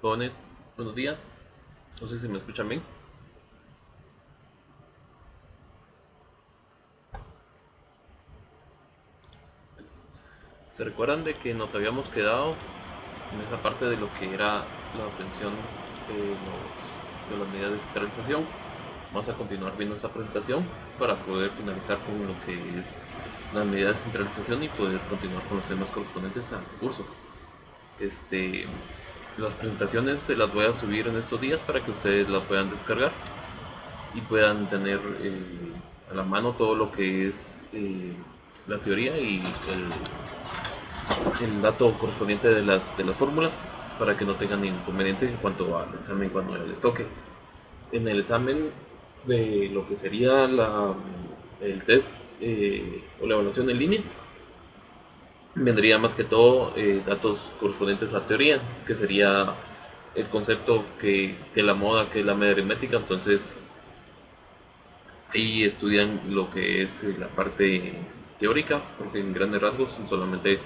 Jóvenes, buenos días. No sé si me escuchan bien. ¿Se recuerdan de que nos habíamos quedado en esa parte de lo que era la obtención de las medidas de descentralización? Vamos a continuar viendo esta presentación para poder finalizar con lo que es las medidas de descentralización y poder continuar con los temas correspondientes al curso. Este, las presentaciones se las voy a subir en estos días para que ustedes las puedan descargar y puedan tener a la mano todo lo que es la teoría y el dato correspondiente de las fórmulas para que no tengan ningún inconveniente en cuanto al examen cuando les toque. En el examen de lo que sería el test o la evaluación en línea, vendría más que todo datos correspondientes a teoría, que sería el concepto que la moda, que es la media aritmética. Entonces ahí estudian lo que es la parte teórica, porque en grandes rasgos son solamente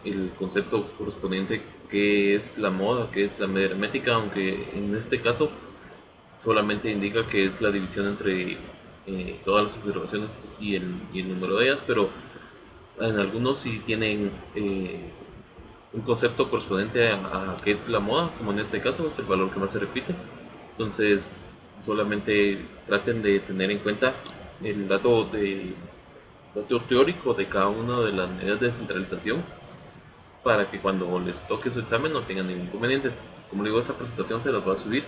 el concepto correspondiente que es la moda, que es la media hermética, aunque en este caso solamente indica que es la división entre todas las observaciones y el número de ellas, pero en algunos sí tienen un concepto correspondiente a qué es la moda, como en este caso es el valor que más se repite. Entonces solamente traten de tener en cuenta el dato teórico de cada una de las medidas de descentralización para que cuando les toque su examen no tengan ningún inconveniente. Como les digo, esa presentación se las va a subir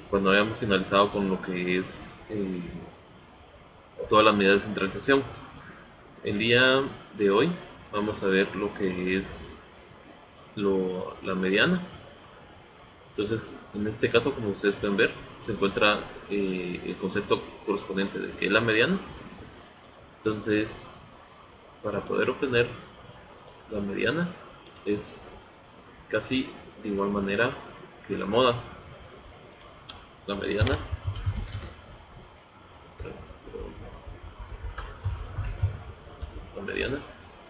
cuando hayamos finalizado con lo que es todas las medidas de descentralización. El día de hoy vamos a ver lo que es la mediana. Entonces, en este caso, como ustedes pueden ver, se encuentra el concepto correspondiente de que es la mediana. Entonces, para poder obtener la mediana es casi de igual manera que la moda. La mediana, la mediana.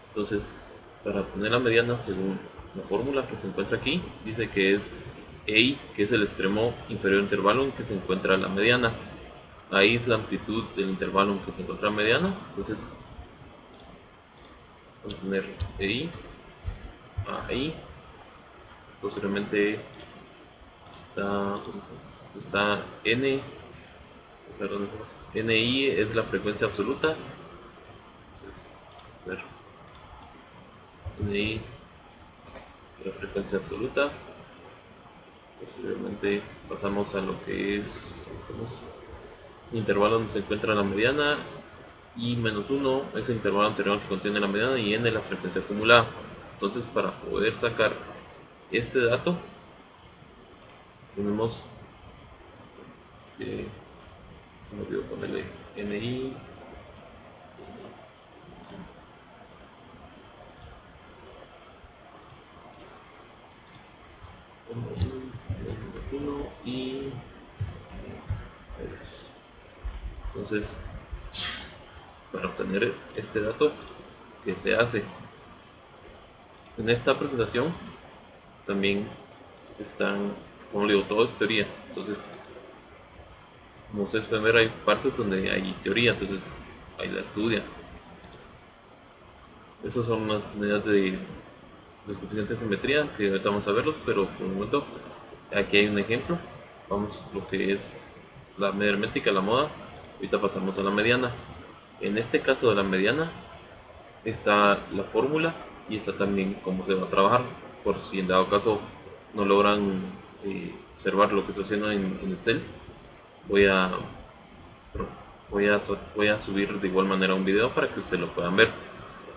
Entonces, para obtener la mediana, según la fórmula que se encuentra aquí, dice que es EI, que es el extremo inferior intervalo en que se encuentra la mediana. Ahí es la amplitud del intervalo en que se encuentra la mediana. Entonces, vamos a tener EI, ahí. Posteriormente está N. NI es la frecuencia absoluta. A ver, NI, la frecuencia absoluta. Posteriormente pasamos a lo que es intervalo donde se encuentra la mediana, y -1 es el intervalo anterior que contiene la mediana, y n la frecuencia acumulada. Entonces, para poder sacar este dato tenemos que me olvidó ponerle NI, -1 y entonces, para obtener este dato, que se hace en esta presentación, también están, como le digo, todo es teoría. Entonces, como ustedes pueden ver, hay partes donde hay teoría, entonces ahí la estudia. Esas son las medidas de los coeficientes de simetría, que ahorita vamos a verlos, pero por un momento aquí hay un ejemplo. Vamos lo que es la media hermética, la moda. Ahorita pasamos a la mediana. En este caso de la mediana está la fórmula y está también cómo se va a trabajar, por si en dado caso no logran observar lo que estoy haciendo en Excel. Voy a, voy a subir de igual manera un video para que ustedes lo puedan ver.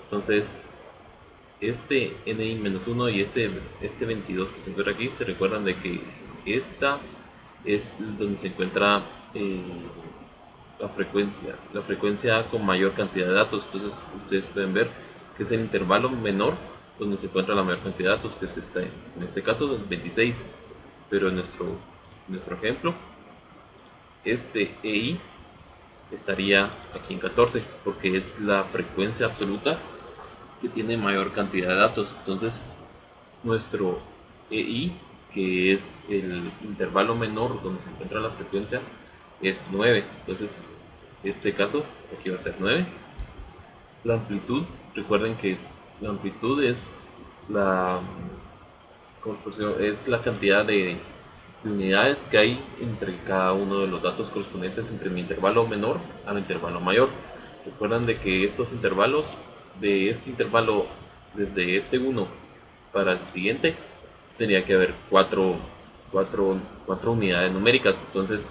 Entonces, este ni-1 y este 22 que se encuentra aquí, se recuerdan de que esta es donde se encuentra la frecuencia con mayor cantidad de datos. Entonces ustedes pueden ver que es el intervalo menor donde se encuentra la mayor cantidad de datos, que es en este caso es 26, pero en nuestro ejemplo este EI estaría aquí en 14 porque es la frecuencia absoluta que tiene mayor cantidad de datos. Entonces nuestro EI que es el intervalo menor donde se encuentra la frecuencia, es 9. Entonces, este caso, aquí va a ser 9. La amplitud, recuerden que la amplitud es la, es la cantidad de unidades que hay entre cada uno de los datos correspondientes entre mi intervalo menor a mi intervalo mayor. Recuerdan de que estos intervalos, de este intervalo desde este 1 para el siguiente, tendría que haber 4 unidades numéricas. Entonces,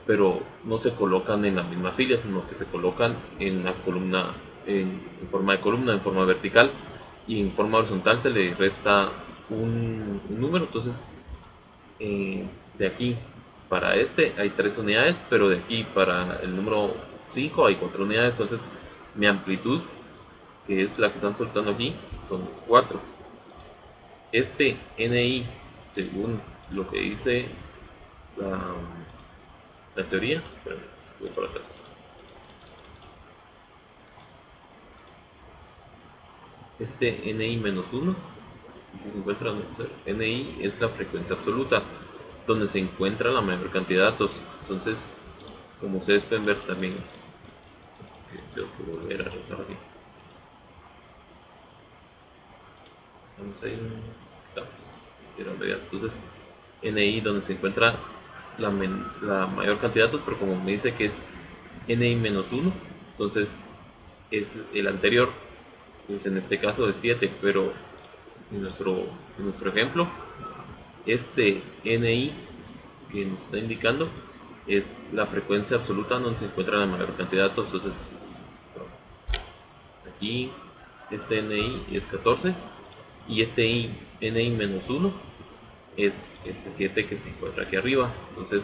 pero no se colocan en la misma fila, sino que se colocan en la columna, en forma de columna, en forma vertical, y en forma horizontal se le resta un número. Entonces, de aquí para este hay 3 unidades, pero de aquí para el número 5 hay 4 unidades. Entonces, mi amplitud, que es la que están soltando aquí, son 4. Este NI, según lo que dice la teoría, espérame, voy por atrás. Este NI menos 1 que se encuentra, NI es la frecuencia absoluta donde se encuentra la mayor cantidad de datos. Entonces, como ustedes pueden ver también, tengo que volver a regresar aquí. Vamos a ir. Entonces, NI donde se encuentra la mayor cantidad de datos, pero como me dice que es NI menos 1, entonces es el anterior, pues en este caso es 7, pero en nuestro ejemplo, este NI que nos está indicando es la frecuencia absoluta donde se encuentra la mayor cantidad de datos. Entonces, aquí este NI es 14 y este NI menos 1 es este 7 que se encuentra aquí arriba. Entonces,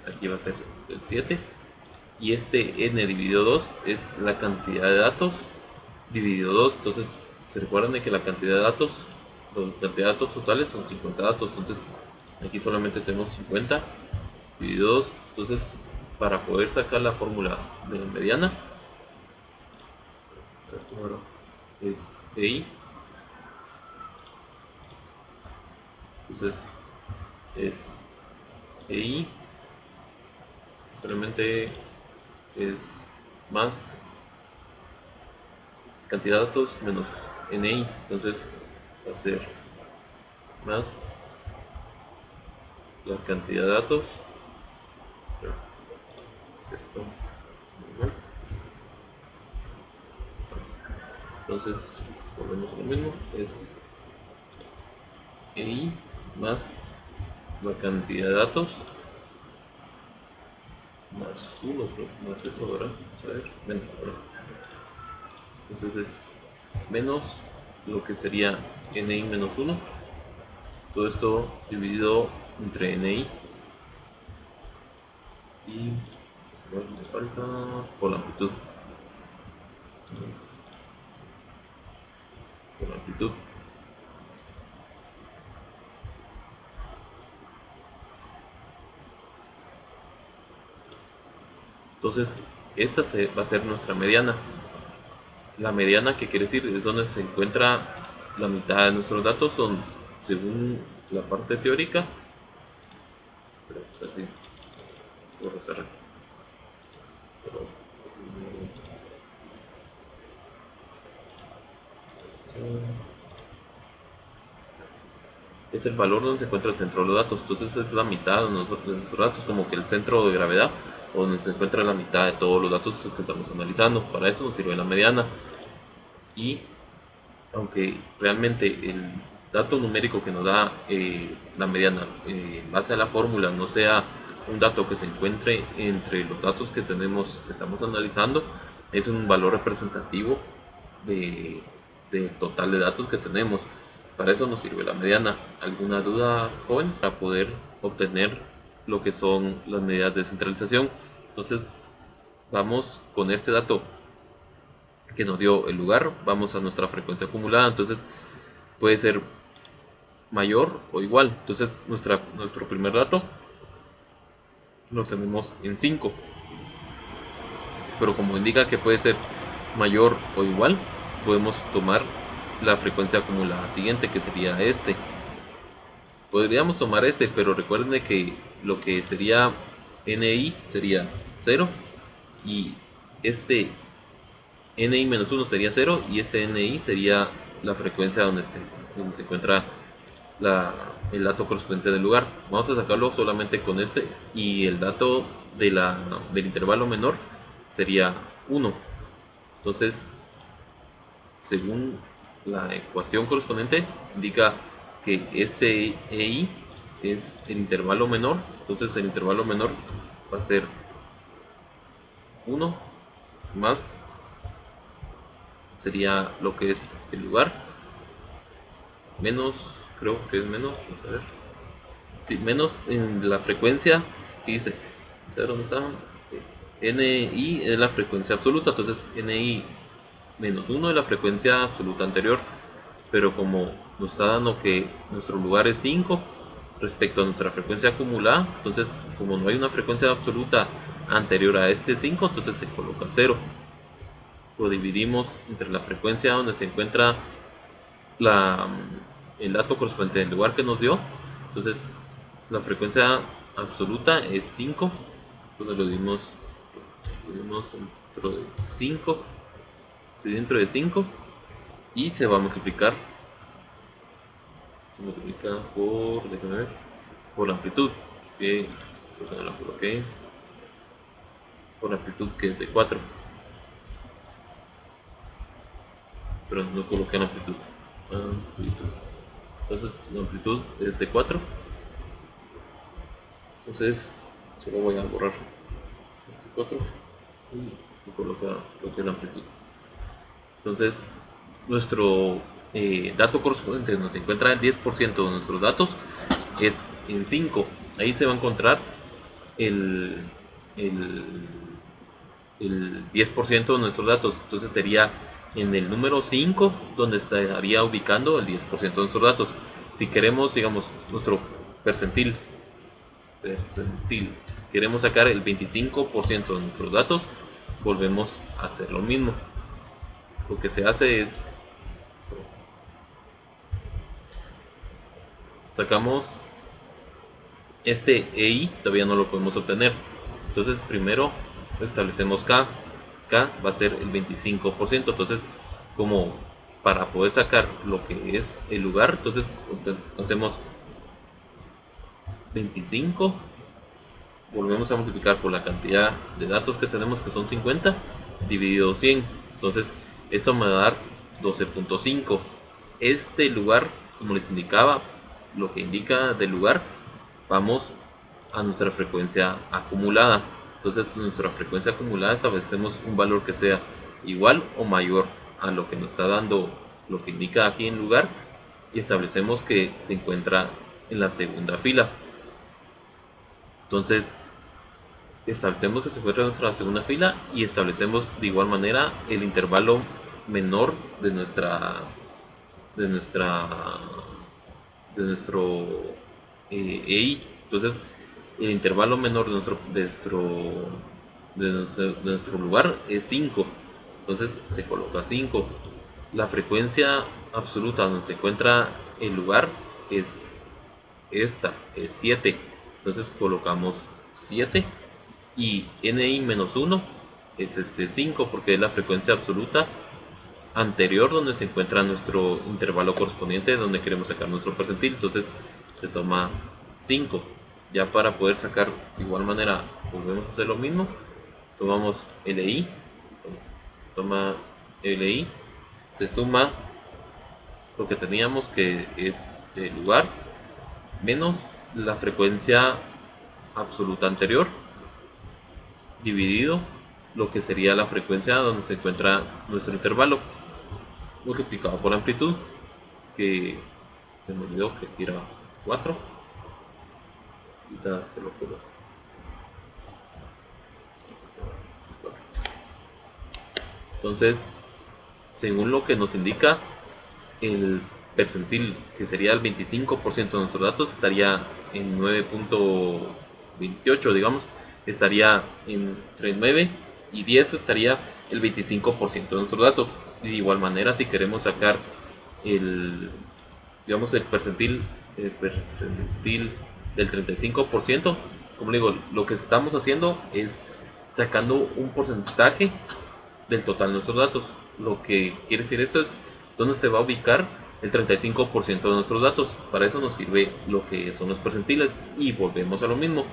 aquí va a ser el 7. Y este n dividido 2 es la cantidad de datos dividido 2. Entonces, se recuerdan de que la cantidad de datos, totales son 50 datos. Entonces, aquí solamente tenemos 50 dividido 2. Entonces, para poder sacar la fórmula de la mediana, es EI. Entonces, es EI, realmente es más cantidad de datos menos NI. Entonces, va a ser más la cantidad de datos. Esto. Entonces, volvemos a lo mismo. Es EI más la cantidad de datos más 1, más eso, ¿verdad? Vamos a ver, menos, ¿verdad? Entonces es menos lo que sería NI menos 1. Todo esto dividido entre NI y me falta por la amplitud. Por la amplitud. Entonces, esta va a ser nuestra mediana. La mediana, que quiere decir, es donde se encuentra la mitad de nuestros datos, son, según la parte teórica, pero así, por cerrar. Es el valor donde se encuentra el centro de los datos. Entonces es la mitad de nuestros datos, como que el centro de gravedad, donde se encuentra la mitad de todos los datos que estamos analizando. Para eso nos sirve la mediana. Y aunque realmente el dato numérico que nos da la mediana en base a la fórmula no sea un dato que se encuentre entre los datos que tenemos, que estamos analizando, es un valor representativo del total de datos que tenemos. Para eso nos sirve la mediana. ¿Alguna duda, jóvenes? Para poder obtener lo que son las medidas de centralización. Entonces, vamos con este dato que nos dio el lugar, vamos a nuestra frecuencia acumulada. Entonces, puede ser mayor o igual. Entonces, nuestro primer dato lo tenemos en 5. Pero como indica que puede ser mayor o igual, podemos tomar la frecuencia acumulada siguiente, que sería este. Podríamos tomar este, pero recuerden de que lo que sería NI sería 0 y este NI-1 sería 0 y este NI sería la frecuencia donde se encuentra el dato correspondiente del lugar. Vamos a sacarlo solamente con este y el dato del intervalo menor sería 1. Entonces, según la ecuación correspondiente, indica que este EI es el intervalo menor. Entonces el intervalo menor va a ser 1 más, sería lo que es el lugar, menos, creo que es menos, vamos a ver. Sí, menos en la frecuencia que dice, ¿dónde está? NI es la frecuencia absoluta, entonces NI menos 1 de la frecuencia absoluta anterior, pero como nos está dando que nuestro lugar es 5 respecto a nuestra frecuencia acumulada, entonces como no hay una frecuencia absoluta anterior a este 5, entonces se coloca 0. Lo dividimos entre la frecuencia donde se encuentra el dato correspondiente del lugar que nos dio, entonces la frecuencia absoluta es 5, entonces lo dividimos dentro de 5 y se va a multiplicar, por, déjame ver, por la amplitud, que no la coloqué, por la amplitud que es de 4, pero no coloqué la amplitud. Entonces la amplitud es de 4, entonces solo voy a borrar este 4 y colocar lo que es la amplitud. Entonces nuestro dato correspondiente donde se encuentra el 10% de nuestros datos es en 5. Ahí se va a encontrar el 10% de nuestros datos. Entonces sería en el número 5 donde estaría ubicando el 10% de nuestros datos. Si queremos, digamos, nuestro percentil, queremos sacar el 25% de nuestros datos, volvemos a hacer lo mismo. Lo que se hace es sacamos este EI, todavía no lo podemos obtener, entonces primero establecemos K va a ser el 25%, entonces como para poder sacar lo que es el lugar, entonces hacemos 25, volvemos a multiplicar por la cantidad de datos que tenemos, que son 50, dividido 100, entonces esto me va a dar 12.5. Este lugar, como les indicaba, lo que indica del lugar, vamos a nuestra frecuencia acumulada. Entonces nuestra frecuencia acumulada establecemos un valor que sea igual o mayor a lo que nos está dando lo que indica aquí en lugar y establecemos que se encuentra en la segunda fila. Entonces establecemos que se encuentra en nuestra segunda fila y establecemos de igual manera el intervalo menor de nuestro EI. Entonces el intervalo menor de nuestro lugar es 5, entonces se coloca 5. La frecuencia absoluta donde se encuentra el lugar es esta, es 7, entonces colocamos 7 y NI-1 es 5 porque es la frecuencia absoluta anterior donde se encuentra nuestro intervalo correspondiente donde queremos sacar nuestro percentil, entonces se toma 5. Ya para poder sacar de igual manera volvemos a hacer lo mismo, tomamos LI, se suma lo que teníamos que es el lugar menos la frecuencia absoluta anterior dividido lo que sería la frecuencia donde se encuentra nuestro intervalo multiplicado por la amplitud, que se me olvidó que era 4. Entonces, según lo que nos indica el percentil, que sería el 25% de nuestros datos, estaría en 9.28, digamos, estaría entre 9 y 10, estaría el 25% de nuestros datos. Y de igual manera, si queremos sacar el percentil percentil del 35%. Como digo, lo que estamos haciendo es sacando un porcentaje del total de nuestros datos. Lo que quiere decir esto es dónde se va a ubicar el 35% de nuestros datos. Para eso nos sirve lo que son los percentiles y volvemos a lo mismo.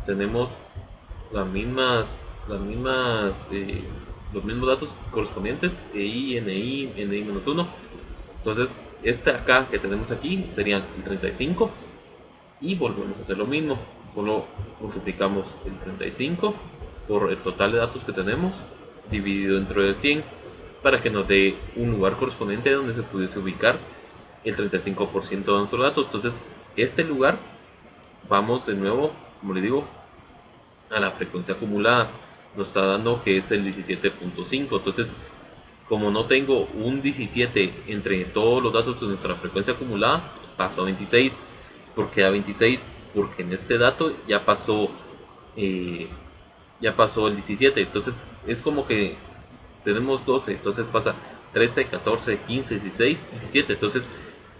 Tenemos los mismos datos correspondientes, EI, NI, NI-1. Entonces, este acá que tenemos aquí serían el 35 y volvemos a hacer lo mismo. Solo multiplicamos el 35 por el total de datos que tenemos dividido entre el 100 para que nos dé un lugar correspondiente donde se pudiese ubicar el 35% de nuestros datos. Entonces, este lugar, vamos de nuevo, como le digo, a la frecuencia acumulada. Nos está dando que es el 17.5. Entonces, como no tengo un 17 entre todos los datos de nuestra frecuencia acumulada, paso a 26. ¿Por qué a 26? Porque en este dato ya pasó el 17. Entonces es como que tenemos 12. Entonces pasa 13, 14, 15, 16, 17. Entonces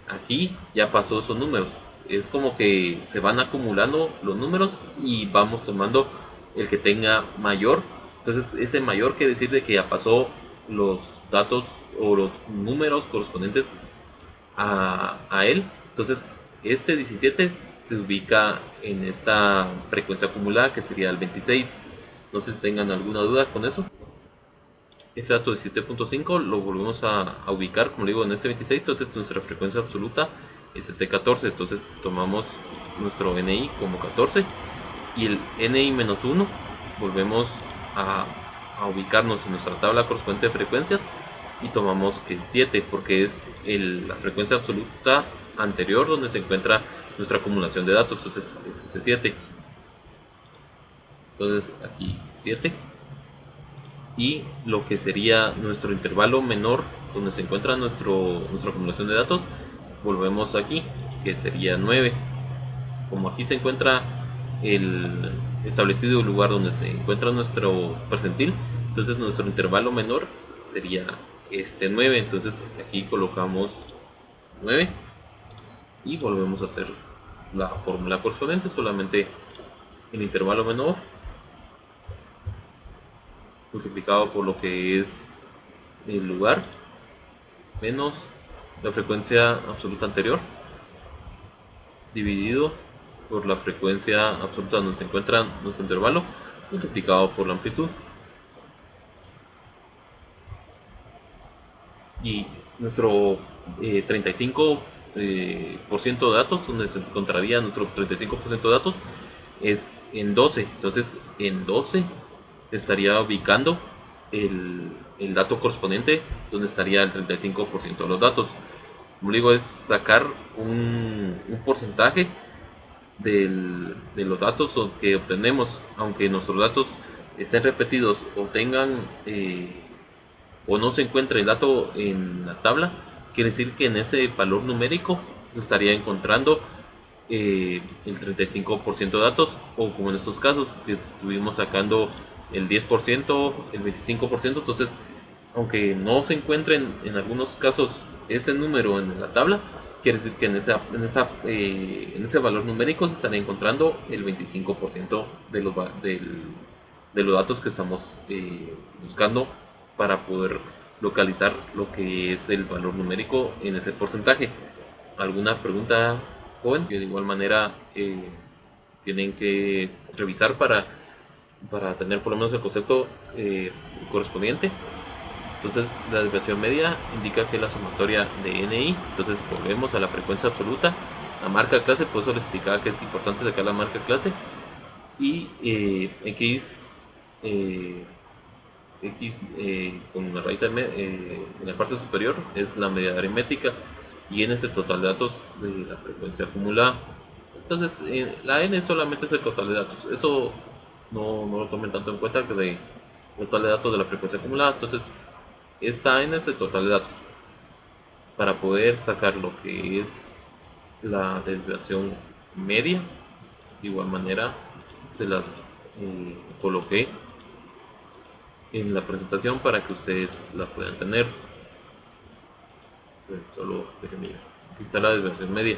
aquí ya pasó esos números. Es como que se van acumulando los números y vamos tomando el que tenga mayor. Entonces ese mayor quiere decir de que ya pasó los datos o los números correspondientes a él. Entonces este 17 se ubica en esta frecuencia acumulada que sería el 26. No sé si tengan alguna duda con eso. Ese dato de 7.5 lo volvemos a ubicar, como digo, en este 26. Entonces nuestra frecuencia absoluta es este 14. Entonces tomamos nuestro NI como 14 y el NI-1 volvemos a ubicarnos en nuestra tabla correspondiente de frecuencias y tomamos que 7 porque es la frecuencia absoluta anterior donde se encuentra nuestra acumulación de datos. Entonces es este 7. Entonces aquí 7 y lo que sería nuestro intervalo menor donde se encuentra nuestra acumulación de datos, volvemos aquí que sería 9. Como aquí se encuentra el establecido lugar donde se encuentra nuestro percentil, entonces nuestro intervalo menor sería este 9. Entonces aquí colocamos 9 y volvemos a hacer la fórmula correspondiente, solamente el intervalo menor multiplicado por lo que es el lugar menos la frecuencia absoluta anterior dividido por la frecuencia absoluta donde se encuentra nuestro intervalo multiplicado por la amplitud. Y nuestro 35% de datos, donde se encontraría nuestro 35% de datos, es en 12. Entonces en 12 estaría ubicando el dato correspondiente donde estaría el 35% de los datos. Como digo, es sacar un porcentaje de los datos que obtenemos, aunque nuestros datos estén repetidos o tengan o no se encuentre el dato en la tabla, quiere decir que en ese valor numérico se estaría encontrando el 35% de datos, o como en estos casos que estuvimos sacando el 10%, el 25%. Entonces, aunque no se encuentren en algunos casos ese número en la tabla, quiere decir que en ese valor numérico se estaría encontrando el 25% de los datos que estamos buscando para poder localizar lo que es el valor numérico en ese porcentaje. ¿Alguna pregunta, joven? Que de igual manera tienen que revisar para tener por lo menos el concepto correspondiente. Entonces la desviación media indica que la sumatoria de NI. Entonces volvemos a la frecuencia absoluta, la marca clase, por eso les indicaba que es importante sacar la marca clase. Y X con una rayita en la parte superior es la media aritmética y n es el total de datos de la frecuencia acumulada. Entonces la n solamente es el total de datos, eso no lo tomen tanto en cuenta que de total de datos de la frecuencia acumulada. Entonces esta n es el total de datos. Para poder sacar lo que es la desviación media, de igual manera se las coloqué en la presentación para que ustedes la puedan tener. Solo déjenme, aquí está la desviación media.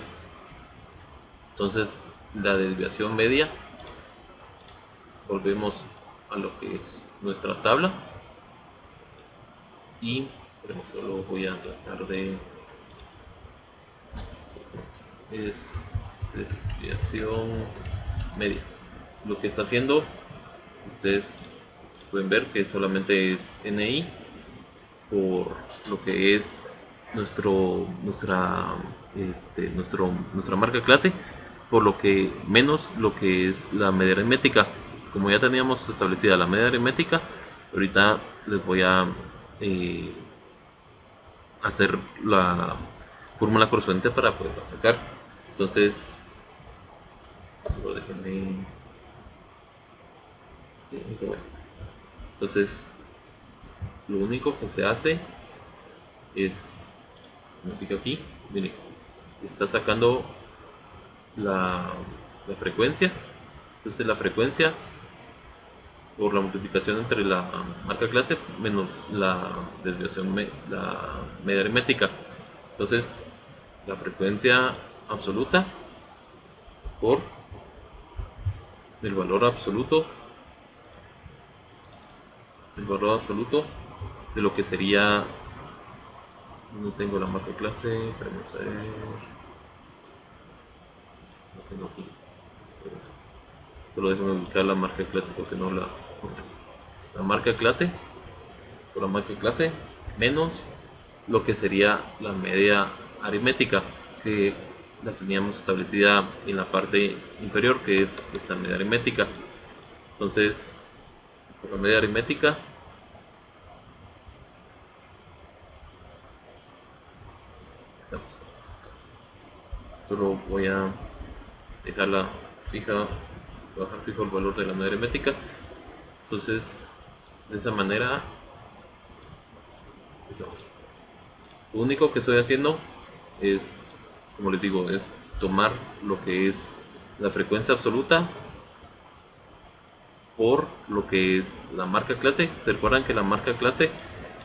Entonces la desviación media, volvemos a lo que es nuestra tabla y solo voy a tratar de desviación media. Lo que está haciendo, ustedes pueden ver que solamente es NI por lo que es nuestra marca clase, por lo que menos lo que es la media aritmética. Como ya teníamos establecida la media aritmética, ahorita les voy a hacer la fórmula correspondiente para poderla sacar. Entonces, solo déjenme. Entonces, lo único que se hace es, como pico aquí, miren, está sacando la frecuencia. Entonces la frecuencia por la multiplicación entre la marca clase menos la desviación la media aritmética. Entonces la frecuencia absoluta por el valor absoluto de lo que sería, no tengo la marca clase, vamos a ver, no tengo aquí, solo déjame ubicar la marca clase porque no la marca clase, por la marca clase menos lo que sería la media aritmética, que la teníamos establecida en la parte inferior, que es esta media aritmética. Entonces, por la media aritmética solo voy a dejarla fija, bajar fijo el valor de la media aritmética. Entonces, de esa manera, lo único que estoy haciendo es, como les digo, es tomar lo que es la frecuencia absoluta por lo que es la marca clase. Se recuerdan que la marca clase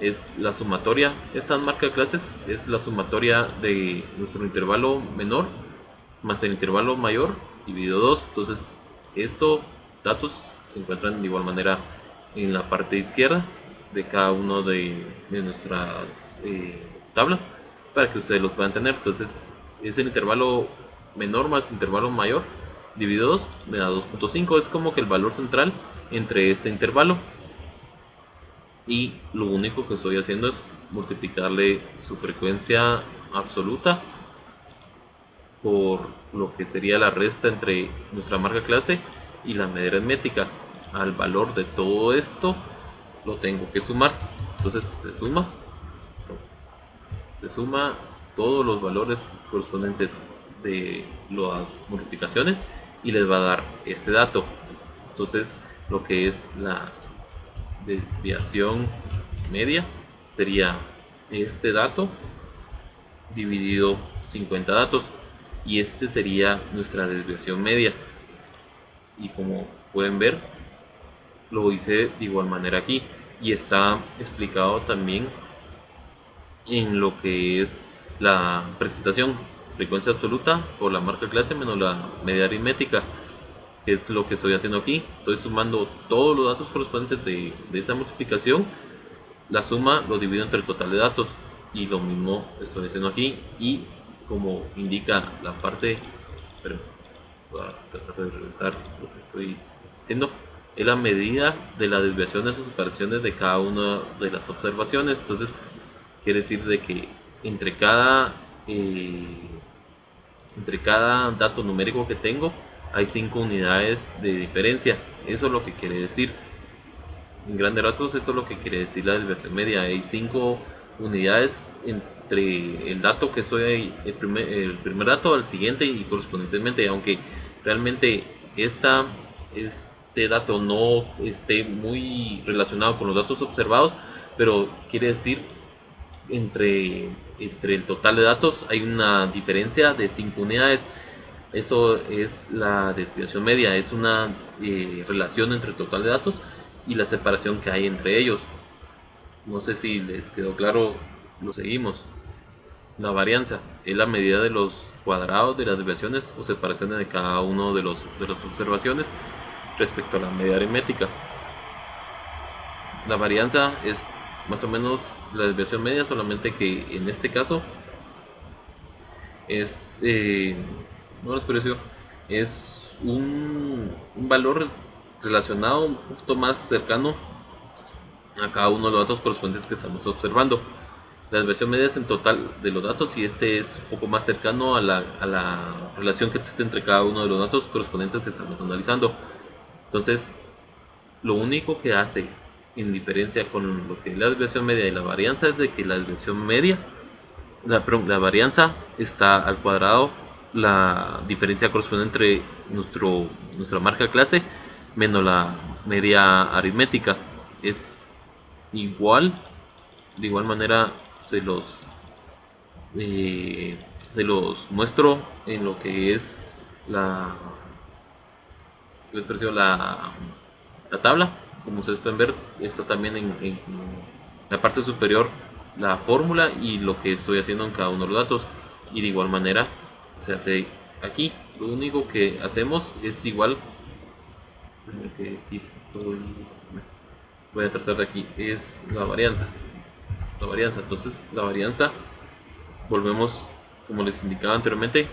es la sumatoria, esta marca de clases es la sumatoria de nuestro intervalo menor más el intervalo mayor dividido 2. Entonces estos datos se encuentran de igual manera en la parte izquierda de cada uno de nuestras tablas para que ustedes los puedan tener. Entonces es el intervalo menor más intervalo mayor dividido 2 me da 2.5. Es como que el valor central entre este intervalo, y lo único que estoy haciendo es multiplicarle su frecuencia absoluta por lo que sería la resta entre nuestra marca clase y la media aritmética. Al valor de todo esto lo tengo que sumar. Entonces se suma todos los valores correspondientes de las multiplicaciones y les va a dar este dato. Entonces lo que es la desviación media sería este dato dividido 50 datos, y este sería nuestra desviación media. Y como pueden ver, lo hice de igual manera aquí, y está explicado también en lo que es la presentación: frecuencia absoluta por la marca clase menos la media aritmética, que es lo que estoy haciendo aquí. Estoy sumando todos los datos correspondientes de esa multiplicación, la suma lo divido entre el total de datos, y lo mismo estoy haciendo aquí. Y como indica la parte, pero voy a tratar de regresar lo que estoy haciendo, es la medida de la desviación de sus operaciones de cada una de las observaciones. Entonces quiere decir de que entre cada dato numérico que tengo hay 5 unidades de diferencia. Eso es lo que quiere decir. En grandes rasgos, esto es lo que quiere decir la desviación media. Hay 5 unidades entre el dato que soy el primer dato al siguiente y correspondientemente, aunque realmente este dato no esté muy relacionado con los datos observados, pero quiere decir entre el total de datos hay una diferencia de 5 unidades. Eso es la desviación media, es una relación entre el total de datos y la separación que hay entre ellos. No sé si les quedó claro, lo seguimos. La varianza es la medida de los cuadrados de las desviaciones o separaciones de cada uno de las observaciones respecto a la media aritmética. La varianza es más o menos la desviación media, solamente que en este caso es, no les pareció, es un valor relacionado un poquito más cercano a cada uno de los datos correspondientes que estamos observando. La desviación media es en total de los datos y este es un poco más cercano a la relación que existe entre cada uno de los datos correspondientes que estamos analizando. Entonces, lo único que hace en diferencia con lo que es la desviación media y la varianza es de que la desviación media, la varianza está al cuadrado, la diferencia correspondiente entre nuestra marca clase menos la media aritmética es igual. De igual manera se los eh, se los muestro en lo que es la la tabla. Como ustedes pueden ver, está también en la parte superior la fórmula y lo que estoy haciendo en cada uno de los datos, y de igual manera se hace aquí. Lo único que hacemos es igual que aquí voy a tratar de aquí es la varianza. Entonces la varianza, volvemos como les indicaba anteriormente,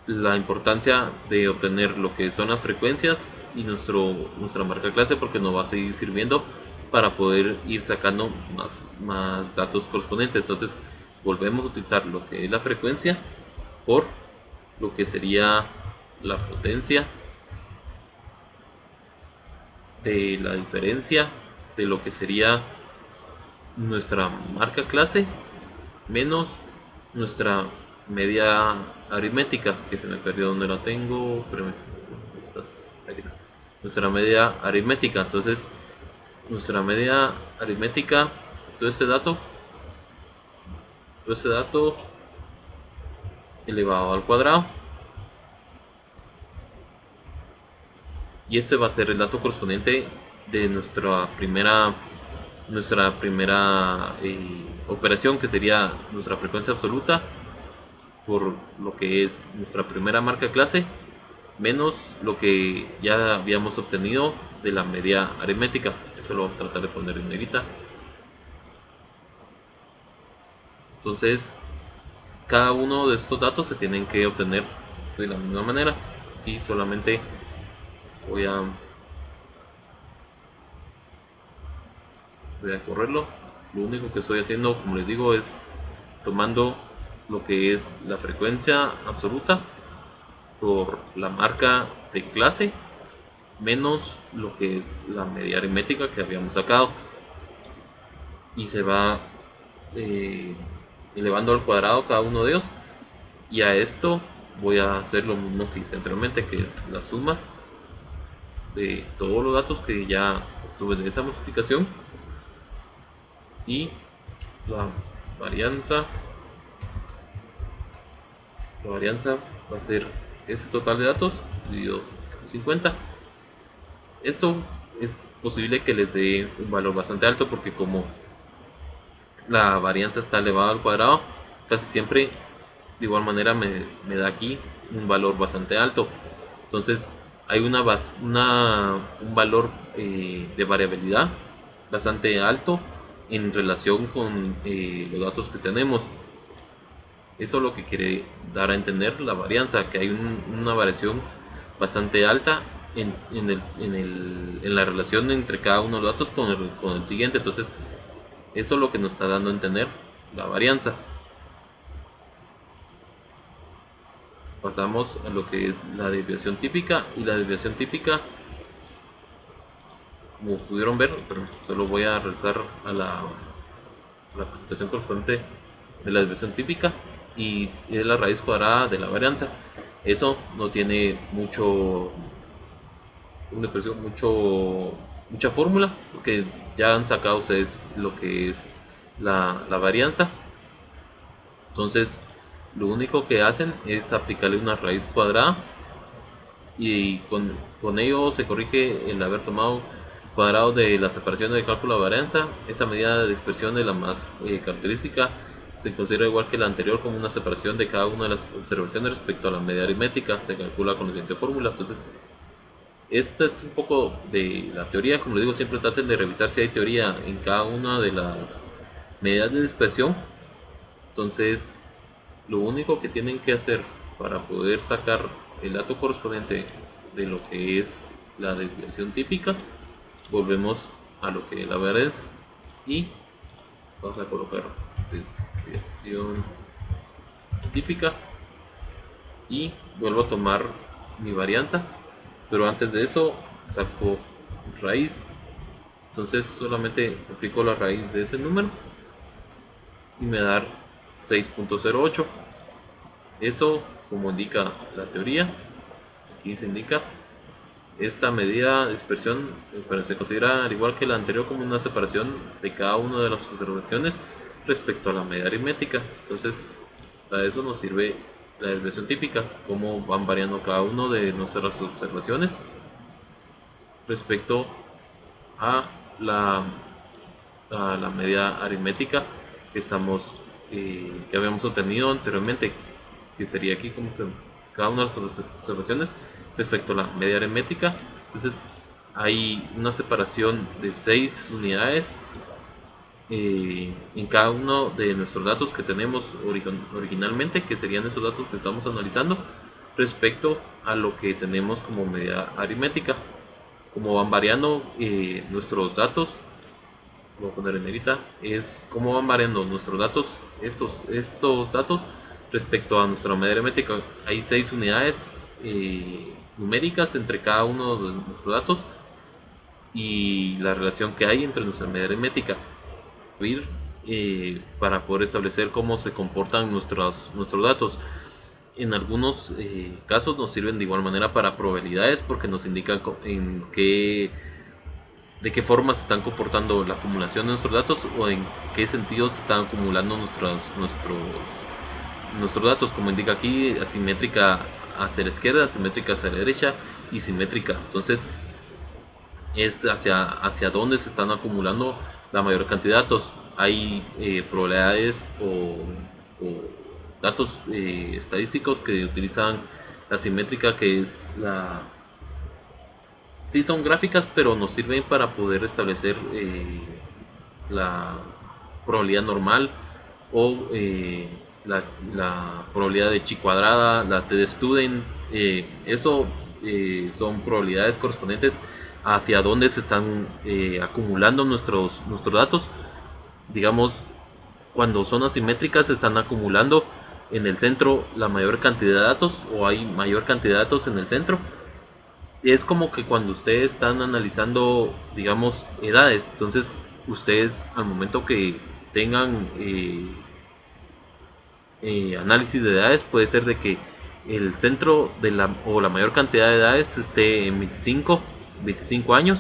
la importancia de obtener lo que son las frecuencias y nuestra marca clase, porque nos va a seguir sirviendo para poder ir sacando más datos correspondientes. Entonces volvemos a utilizar lo que es la frecuencia por lo que sería la potencia de la diferencia de lo que sería nuestra marca clase menos nuestra media aritmética, que se me perdió donde la tengo, pero aquí está. Nuestra media aritmética. Entonces nuestra media aritmética, todo este dato elevado al cuadrado, y este va a ser el dato correspondiente de nuestra primera operación, que sería nuestra frecuencia absoluta por lo que es nuestra primera marca clase menos lo que ya habíamos obtenido de la media aritmética. Eso lo voy a tratar de poner en negrita. Entonces cada uno de estos datos se tienen que obtener de la misma manera, y solamente voy a correrlo. Lo único que estoy haciendo, como les digo, es tomando lo que es la frecuencia absoluta por la marca de clase menos lo que es la media aritmética que habíamos sacado, y se va elevando al cuadrado cada uno de ellos, y a esto voy a hacer lo mismo que hice anteriormente, que es la suma de todos los datos que ya obtuve de esa multiplicación, y la varianza va a ser ese total de datos dividido 50. Esto es posible que les dé un valor bastante alto, porque como la varianza está elevada al cuadrado, casi siempre de igual manera me da aquí un valor bastante alto. Entonces hay un valor de variabilidad bastante alto en relación con los datos que tenemos. Eso es lo que quiere dar a entender la varianza, que hay una variación bastante alta en la relación entre cada uno de los datos con el siguiente. Entonces eso es lo que nos está dando a entender la varianza. Pasamos a lo que es la desviación típica, y la desviación típica, como pudieron ver, pero solo voy a regresar a la presentación correspondiente de la desviación típica, y es la raíz cuadrada de la varianza. Eso no tiene mucha fórmula, porque ya han sacado ustedes lo que es la varianza. Entonces lo único que hacen es aplicarle una raíz cuadrada, y con ello se corrige el haber tomado cuadrado de la separación del cálculo de varianza. Esta medida de dispersión es la más característica. Se considera igual que la anterior como una separación de cada una de las observaciones respecto a la medida aritmética. Se calcula con la siguiente fórmula. Entonces, esta es un poco de la teoría. Como les digo, siempre traten de revisar si hay teoría en cada una de las medidas de dispersión. Entonces, lo único que tienen que hacer para poder sacar el dato correspondiente de lo que es la desviación típica, volvemos a lo que es la varianza y vamos a colocar desviación típica y vuelvo a tomar mi varianza, pero antes de eso saco raíz. Entonces solamente aplico la raíz de ese número y me da 6.08. Eso, como indica la teoría, aquí se indica esta medida de dispersión, pero se considera al igual que la anterior como una separación de cada una de las observaciones respecto a la medida aritmética. Entonces, para eso nos sirve la desviación típica, cómo van variando cada uno de nuestras observaciones respecto a la medida aritmética que que habíamos obtenido anteriormente, que sería aquí como cada una de las observaciones respecto a la media aritmética. Entonces hay una separación de 6 unidades en cada uno de nuestros datos que tenemos originalmente, que serían esos datos que estamos analizando respecto a lo que tenemos como medida aritmética. Como van variando nuestros datos, voy a poner en negrita, es cómo van variando nuestros datos, estos datos respecto a nuestra medida aritmética. Hay 6 unidades numéricas entre cada uno de nuestros datos y la relación que hay entre nuestra medida aritmética para poder establecer cómo se comportan nuestros datos. En algunos casos nos sirven de igual manera para probabilidades, porque nos indican de qué forma se están comportando la acumulación de nuestros datos o en qué sentido se están acumulando nuestros datos, como indica aquí, asimétrica hacia la izquierda, asimétrica hacia la derecha y simétrica. Entonces es hacia dónde se están acumulando la mayor cantidad de datos. Hay probabilidades o datos estadísticos que utilizan la simétrica, que es sí son gráficas, pero nos sirven para poder establecer la probabilidad normal o la probabilidad de chi cuadrada, la t de Student. Eso son probabilidades correspondientes hacia dónde se están acumulando nuestros datos. Digamos, cuando son asimétricas se están acumulando en el centro la mayor cantidad de datos, o hay mayor cantidad de datos en el centro. Es como que cuando ustedes están analizando, digamos, edades, entonces ustedes al momento que tengan análisis de edades, puede ser de que el centro o la mayor cantidad de edades esté en 25 años,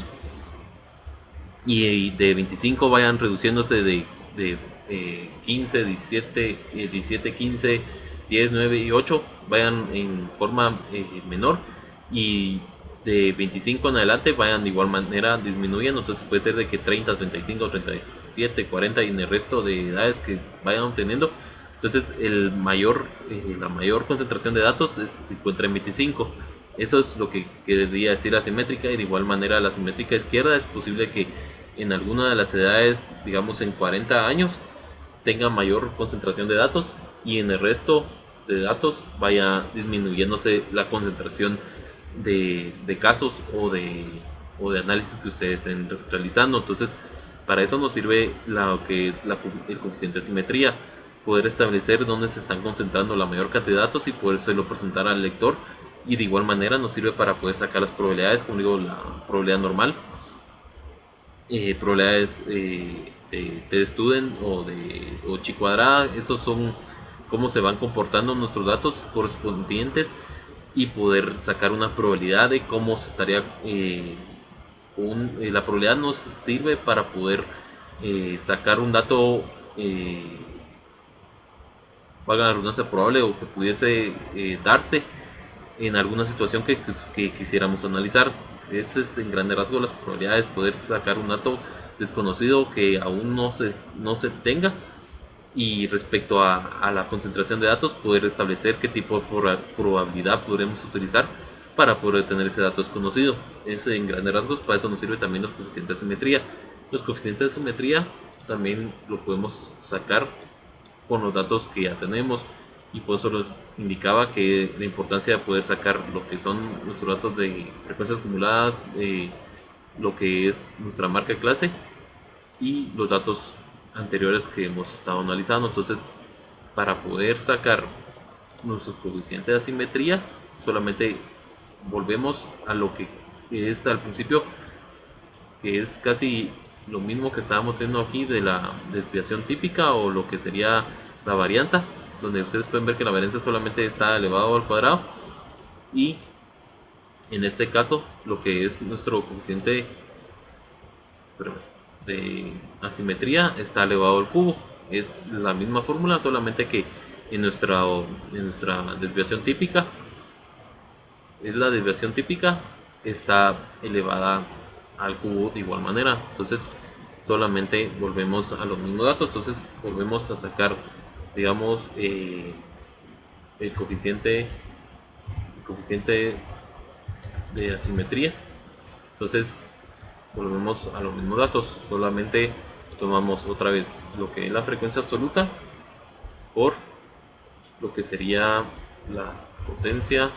y de 25 vayan reduciéndose de 15, 17, 15, 10, 9 y 8 vayan en forma menor, y de 25 en adelante vayan de igual manera disminuyendo. Entonces puede ser de que 30, 35, 37, 40 y en el resto de edades que vayan obteniendo. Entonces la mayor concentración de datos se encuentra en 25. Eso es lo que debería decir asimétrica, y de igual manera la simétrica izquierda es posible que en alguna de las edades, digamos en 40 años, tenga mayor concentración de datos, y en el resto de datos vaya disminuyéndose la concentración de casos o de análisis que ustedes estén realizando. Entonces, para eso nos sirve lo que es el coeficiente de simetría, poder establecer dónde se están concentrando la mayor cantidad de datos y podérselo presentar al lector. Y de igual manera nos sirve para poder sacar las probabilidades, como digo, la probabilidad normal, probabilidades de Student o chi cuadrada. Esos son cómo se van comportando nuestros datos correspondientes, y poder sacar una probabilidad de cómo se estaría la probabilidad nos sirve para poder sacar un dato, valga la redundancia, probable, o que pudiese darse en alguna situación que quisiéramos analizar. es en grandes rasgos las probabilidades de poder sacar un dato desconocido que aún no se tenga, y respecto a la concentración de datos, poder establecer qué tipo de probabilidad podremos utilizar para poder tener ese dato desconocido. Es en grandes rasgos, para eso nos sirve también los coeficientes de simetría. Los coeficientes de simetría también lo podemos sacar con los datos que ya tenemos, y por eso les indicaba que la importancia de poder sacar lo que son nuestros datos de frecuencias acumuladas, lo que es nuestra marca de clase y los datos anteriores que hemos estado analizando. Entonces, para poder sacar nuestros coeficientes de asimetría, solamente volvemos a lo que es al principio, que es casi lo mismo que estábamos viendo aquí de la desviación típica, o lo que sería la varianza, donde ustedes pueden ver que la varianza solamente está elevado al cuadrado, y en este caso lo que es nuestro coeficiente de asimetría está elevado al cubo. Es la misma fórmula, solamente que en nuestra desviación típica, es la desviación típica, está elevada al cubo de igual manera. Entonces solamente volvemos a los mismos datos. Entonces volvemos a sacar, digamos, el coeficiente de asimetría. Entonces volvemos a los mismos datos, solamente tomamos otra vez lo que es la frecuencia absoluta por lo que sería la potencia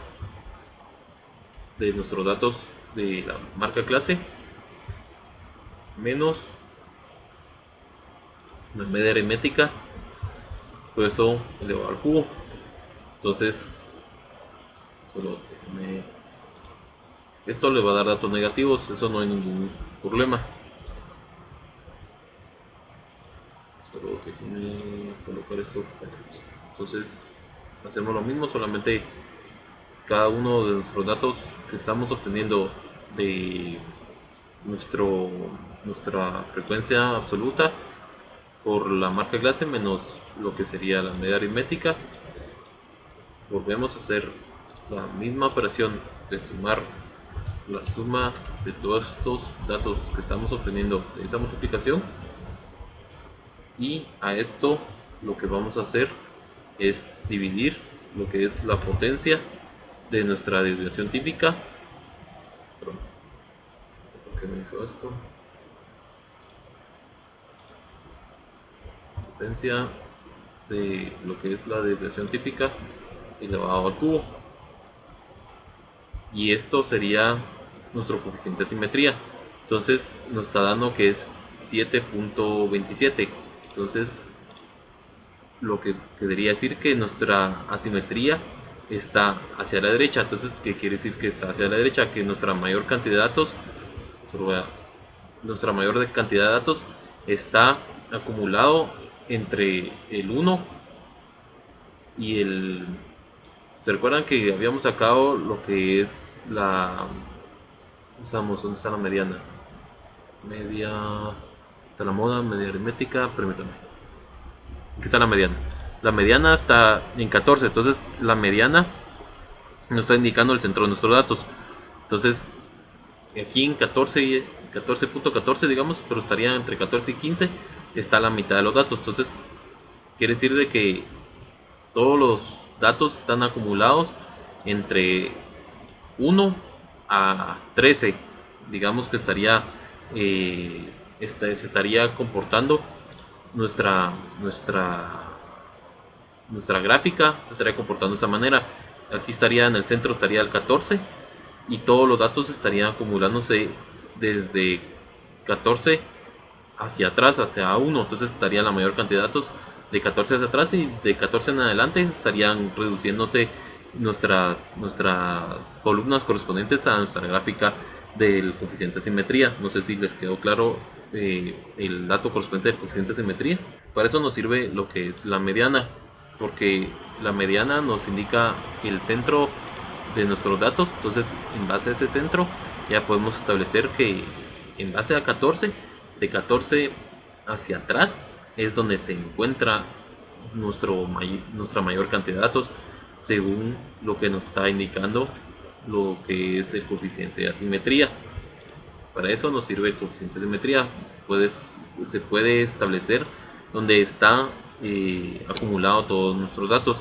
de nuestros datos de la marca clase menos la media aritmética, todo eso elevado al cubo. Entonces esto le va a dar datos negativos, eso no hay ningún problema. Solo déjenme colocar esto. Entonces hacemos lo mismo, solamente cada uno de nuestros datos que estamos obteniendo de nuestra frecuencia absoluta por la marca clase menos lo que sería la media aritmética, volvemos a hacer la misma operación de sumar la suma de todos estos datos que estamos obteniendo de esa multiplicación, y a esto lo que vamos a hacer es dividir lo que es la potencia de nuestra desviación típica. ¿Por qué me dijo esto? Potencia de lo que es la desviación típica elevado al cubo, y esto sería nuestro coeficiente de simetría. Entonces nos está dando que es 7.27. entonces lo que querría decir que nuestra asimetría está hacia la derecha. Entonces, ¿qué quiere decir que está hacia la derecha? Que nuestra mayor cantidad de datos, está acumulado entre el 1 y el... ¿Se recuerdan que habíamos sacado lo que es la... ¿Dónde está la mediana? Media... Está la moda, media aritmética, permítanme. Aquí está la mediana. La mediana está en 14, entonces la mediana nos está indicando el centro de nuestros datos. Entonces, aquí en 14.14 digamos, pero estaría entre 14 y 15, está la mitad de los datos. Entonces, quiere decir de que todos los datos están acumulados entre 1 a 13. Digamos que se estaría comportando nuestra gráfica, se estaría comportando de esta manera. Aquí estaría en el centro, estaría el 14, y todos los datos estarían acumulándose desde 14 hacia atrás, hacia 1. Entonces estaría la mayor cantidad de datos de 14 hacia atrás, y de 14 en adelante estarían reduciéndose nuestras columnas correspondientes a nuestra gráfica del coeficiente de simetría. No sé si les quedó claro el dato correspondiente del coeficiente de simetría. Para eso nos sirve lo que es la mediana, porque la mediana nos indica el centro de nuestros datos. Entonces, en base a ese centro ya podemos establecer que en base a 14, de 14 hacia atrás es donde se encuentra nuestra mayor cantidad de datos, según lo que nos está indicando lo que es el coeficiente de asimetría. Para eso nos sirve el coeficiente de simetría. Se puede establecer donde está acumulado todos nuestros datos.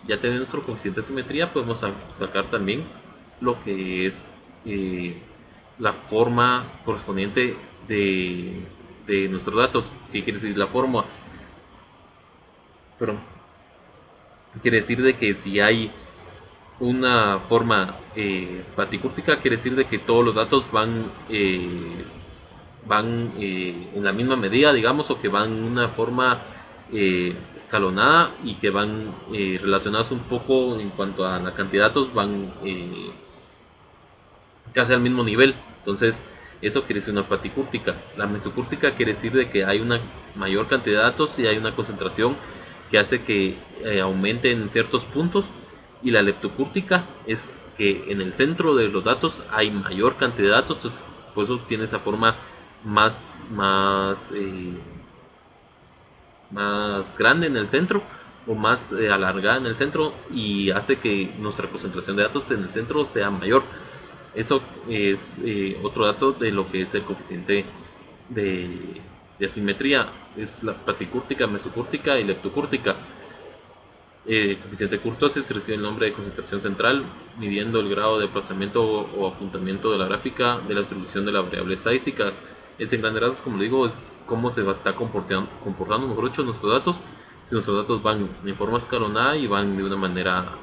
Ya teniendo nuestro coeficiente de simetría, podemos sacar también lo que es la forma correspondiente de nuestros datos. ¿Qué quiere decir la forma? Pero quiere decir de que si hay una forma paticúrtica, quiere decir de que todos los datos van en la misma medida, digamos, o que van en una forma escalonada y que van relacionados un poco en cuanto a la cantidad de datos, van casi al mismo nivel. Entonces, eso quiere decir una platicúrtica. La mesocúrtica quiere decir de que hay una mayor cantidad de datos y hay una concentración que hace que aumente en ciertos puntos. Y la leptocúrtica es que en el centro de los datos hay mayor cantidad de datos, entonces por eso tiene esa forma más grande en el centro o más alargada en el centro y hace que nuestra concentración de datos en el centro sea mayor. Eso es otro dato de lo que es el coeficiente de asimetría. Es la platicúrtica, mesocúrtica y leptocúrtica. Coeficiente de kurtosis recibe el nombre de concentración central, midiendo el grado de aplazamiento o apuntamiento de la gráfica de la distribución de la variable estadística. Es en grandes rasgos, como le digo, es cómo se va a estar comportando mejor dicho, nuestros datos. Si nuestros datos van en forma escalonada y van de una manera,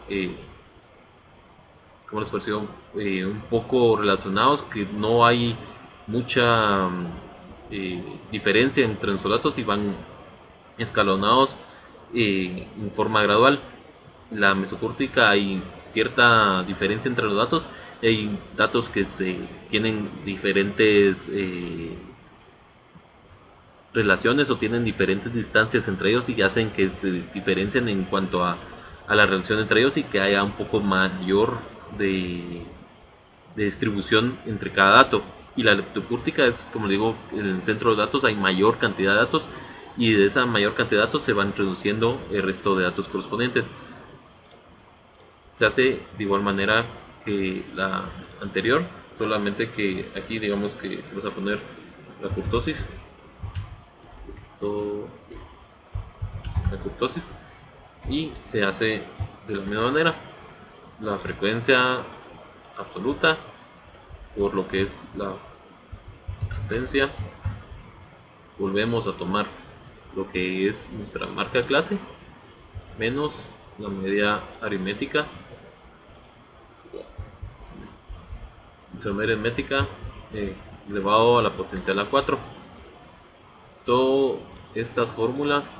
como les pareció, un poco relacionados, que no hay mucha diferencia entre nuestros datos y van escalonados en forma gradual. La mesocúrtica hay cierta diferencia entre los datos. Hay datos que tienen diferentes relaciones o tienen diferentes distancias entre ellos y hacen que se diferencien en cuanto a la relación entre ellos y que haya un poco mayor de distribución entre cada dato. Y la leptocúrtica es, como digo, en el centro de datos hay mayor cantidad de datos y de esa mayor cantidad de datos se van reduciendo el resto de datos correspondientes. Se hace de igual manera que la anterior, solamente que aquí digamos que vamos a poner la kurtosis, la kurtosis y se hace de la misma manera la frecuencia absoluta por lo que es la potencia. Volvemos a tomar lo que es nuestra marca clase menos la media aritmética, nuestra media aritmética elevado a la potencial a 4. Todas estas fórmulas,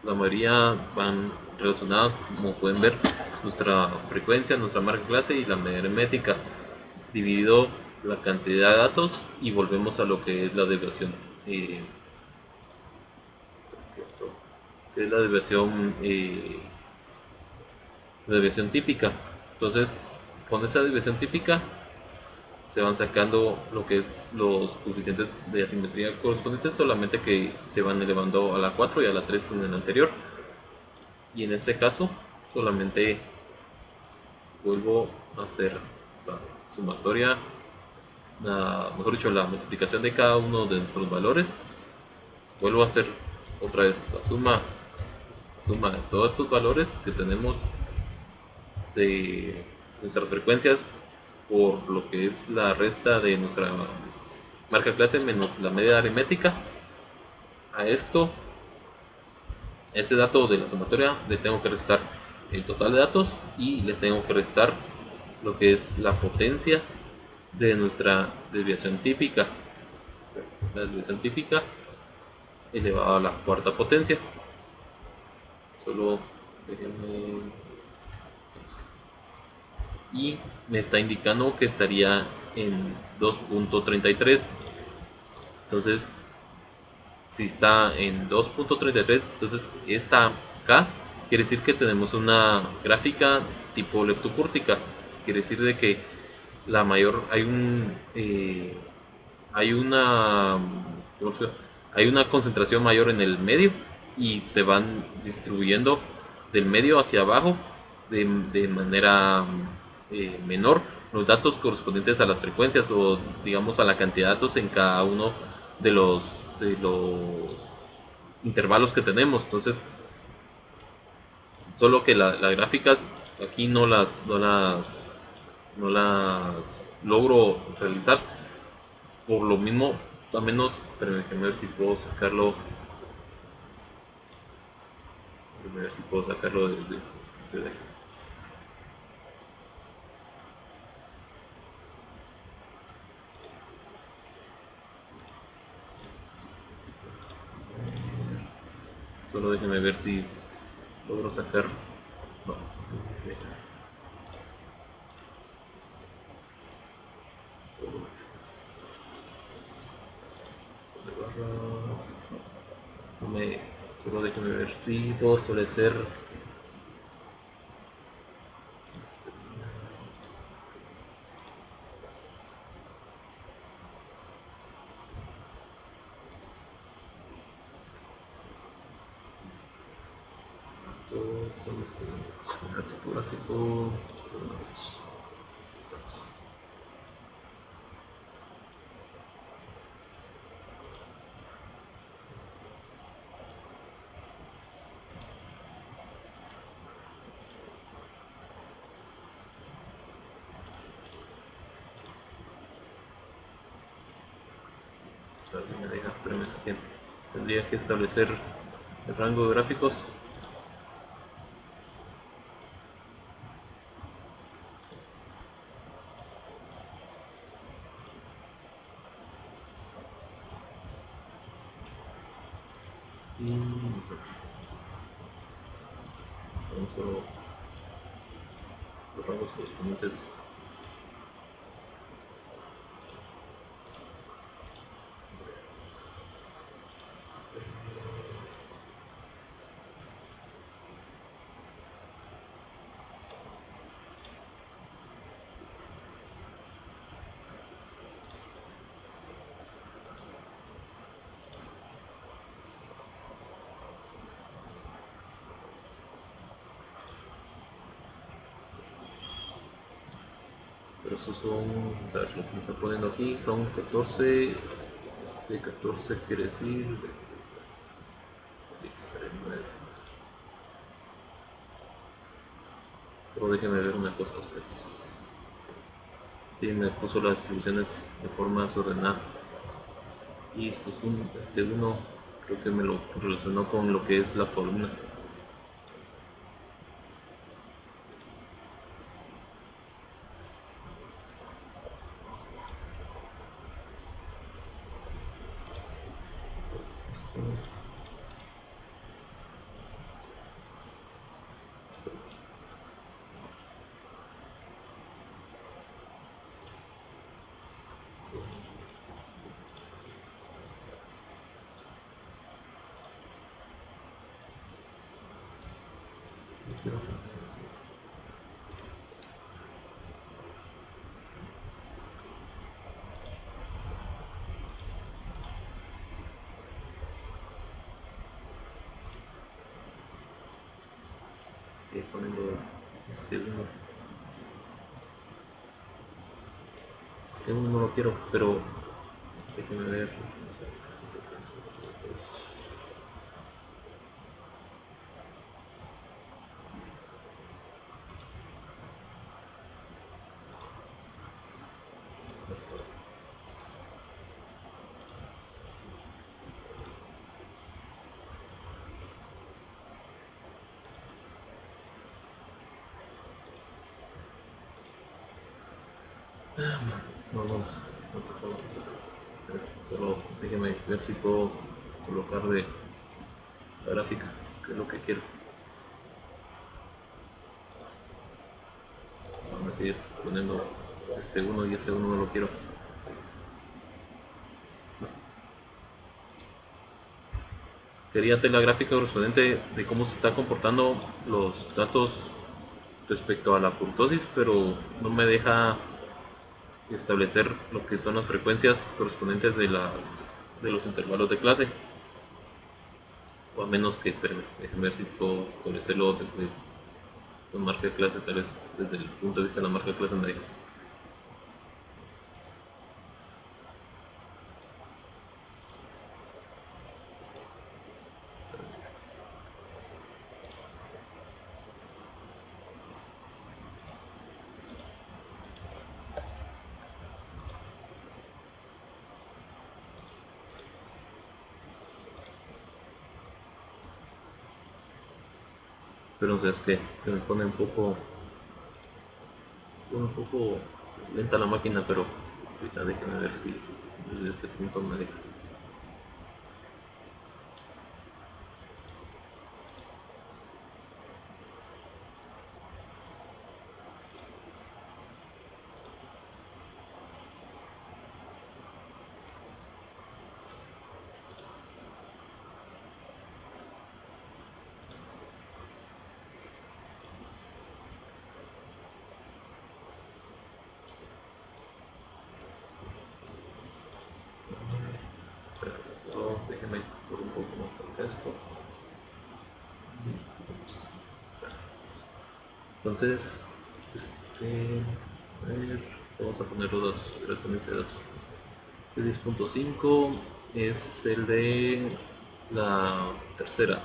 la mayoría van relacionadas, como pueden ver, nuestra frecuencia, nuestra marca clase y la media aritmética, dividido la cantidad de datos y volvemos a lo que es la desviación. Que es la desviación típica. Entonces, con esa desviación típica se van sacando lo que es los coeficientes de asimetría correspondientes, solamente que se van elevando a la 4 y a la 3 en el anterior. Y en este caso, solamente vuelvo a hacer la sumatoria, mejor dicho, la multiplicación de cada uno de nuestros valores. Vuelvo a hacer otra vez la suma de todos estos valores que tenemos de nuestras frecuencias por lo que es la resta de nuestra marca clase menos la media aritmética. A este dato de la sumatoria le tengo que restar el total de datos y le tengo que restar lo que es la potencia de nuestra desviación típica. La desviación típica elevado a la cuarta potencia. Solo déjenme. Y me está indicando que estaría en 2.33. Entonces, si está en 2.33, entonces esta acá quiere decir que tenemos una gráfica tipo leptocúrtica. Quiere decir de que la mayor hay una concentración mayor en el medio y se van distribuyendo del medio hacia abajo de manera menor los datos correspondientes a las frecuencias o digamos a la cantidad de datos en cada uno de los intervalos que tenemos. Entonces, solo que las gráficas aquí no las logro realizar por lo mismo, a menos, pero déjame ver si puedo sacarlo. Déjame ver si puedo sacarlo desde aquí. Solo déjeme ver si logro sacar. No. No me, solo déjeme ver si puedo establecer. Topográfico. Me deja, espérame, es que tendría que establecer el rango de gráficos. Y vamos solo los rangos correspondientes. Pero esos son, o sea, lo que me está poniendo aquí son 14. 14 quiere decir extremo. Pero déjenme ver una cosa ustedes. Sí, me puso las distribuciones de forma desordenada. Y esto es uno, creo que me lo relacionó con lo que es la columna. Sí, poniendo uno. Uno no lo quiero, pero déjenme ver. No, no, por favor. Solo déjenme ver si puedo colocar de la gráfica, que es lo que quiero. Vamos a seguir poniendo uno y uno no lo quiero. Quería hacer la gráfica correspondiente de cómo se están comportando los datos respecto a la kurtosis, pero no me deja establecer lo que son las frecuencias correspondientes de los intervalos de clase. O a menos que, déjenme ver si puedo establecerlo la marca de clase, tal vez desde el punto de vista de la marca de clase media. Pero no sé, es que se me pone un poco lenta la máquina, pero ahorita déjenme ver si desde este punto me deja. So, déjenme por un poco más por esto. Entonces, a ver, vamos a poner los datos, transferencia de datos. Este 10.5 es el de la tercera,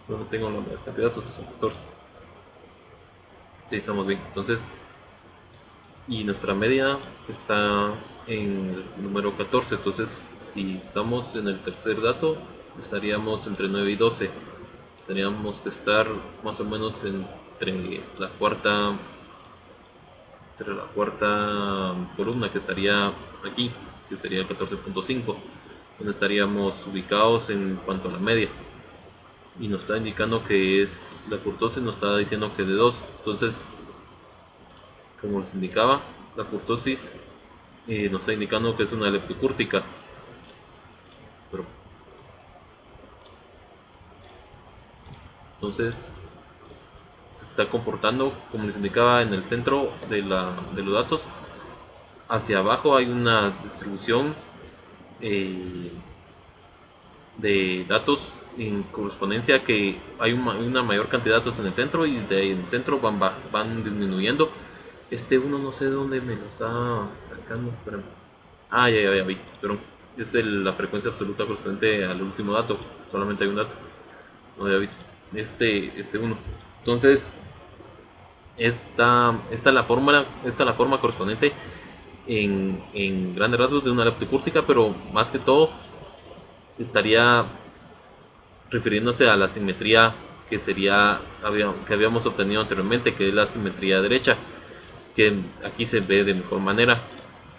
donde tengo la cantidad de datos que son 14. Sí, estamos bien. Entonces, y nuestra media está en el número 14. Entonces, si estamos en el tercer dato, estaríamos entre 9 y 12. Tendríamos que estar más o menos entre la cuarta columna, que estaría aquí, que sería el 14.5, donde estaríamos ubicados en cuanto a la media. Y nos está indicando que es la kurtosis, nos está diciendo que de 2. Entonces, como les indicaba, la kurtosis nos está indicando que es una leptocúrtica. Pero, entonces, se está comportando como les indicaba en el centro de los datos. Hacia abajo hay una distribución eh, de datos en correspondencia, que hay una mayor cantidad de datos en el centro, y en el centro van disminuyendo. Este uno no sé de dónde me lo está sacando. Espérame. Ah, ya vi. Pero es la frecuencia absoluta correspondiente al último dato. Solamente hay un dato. No, ya viste. Este uno. Entonces, esta es la forma correspondiente en grandes rasgos de una leptocúrtica, pero más que todo estaría refiriéndose a la simetría que habíamos obtenido anteriormente, que es la simetría derecha, que aquí se ve de mejor manera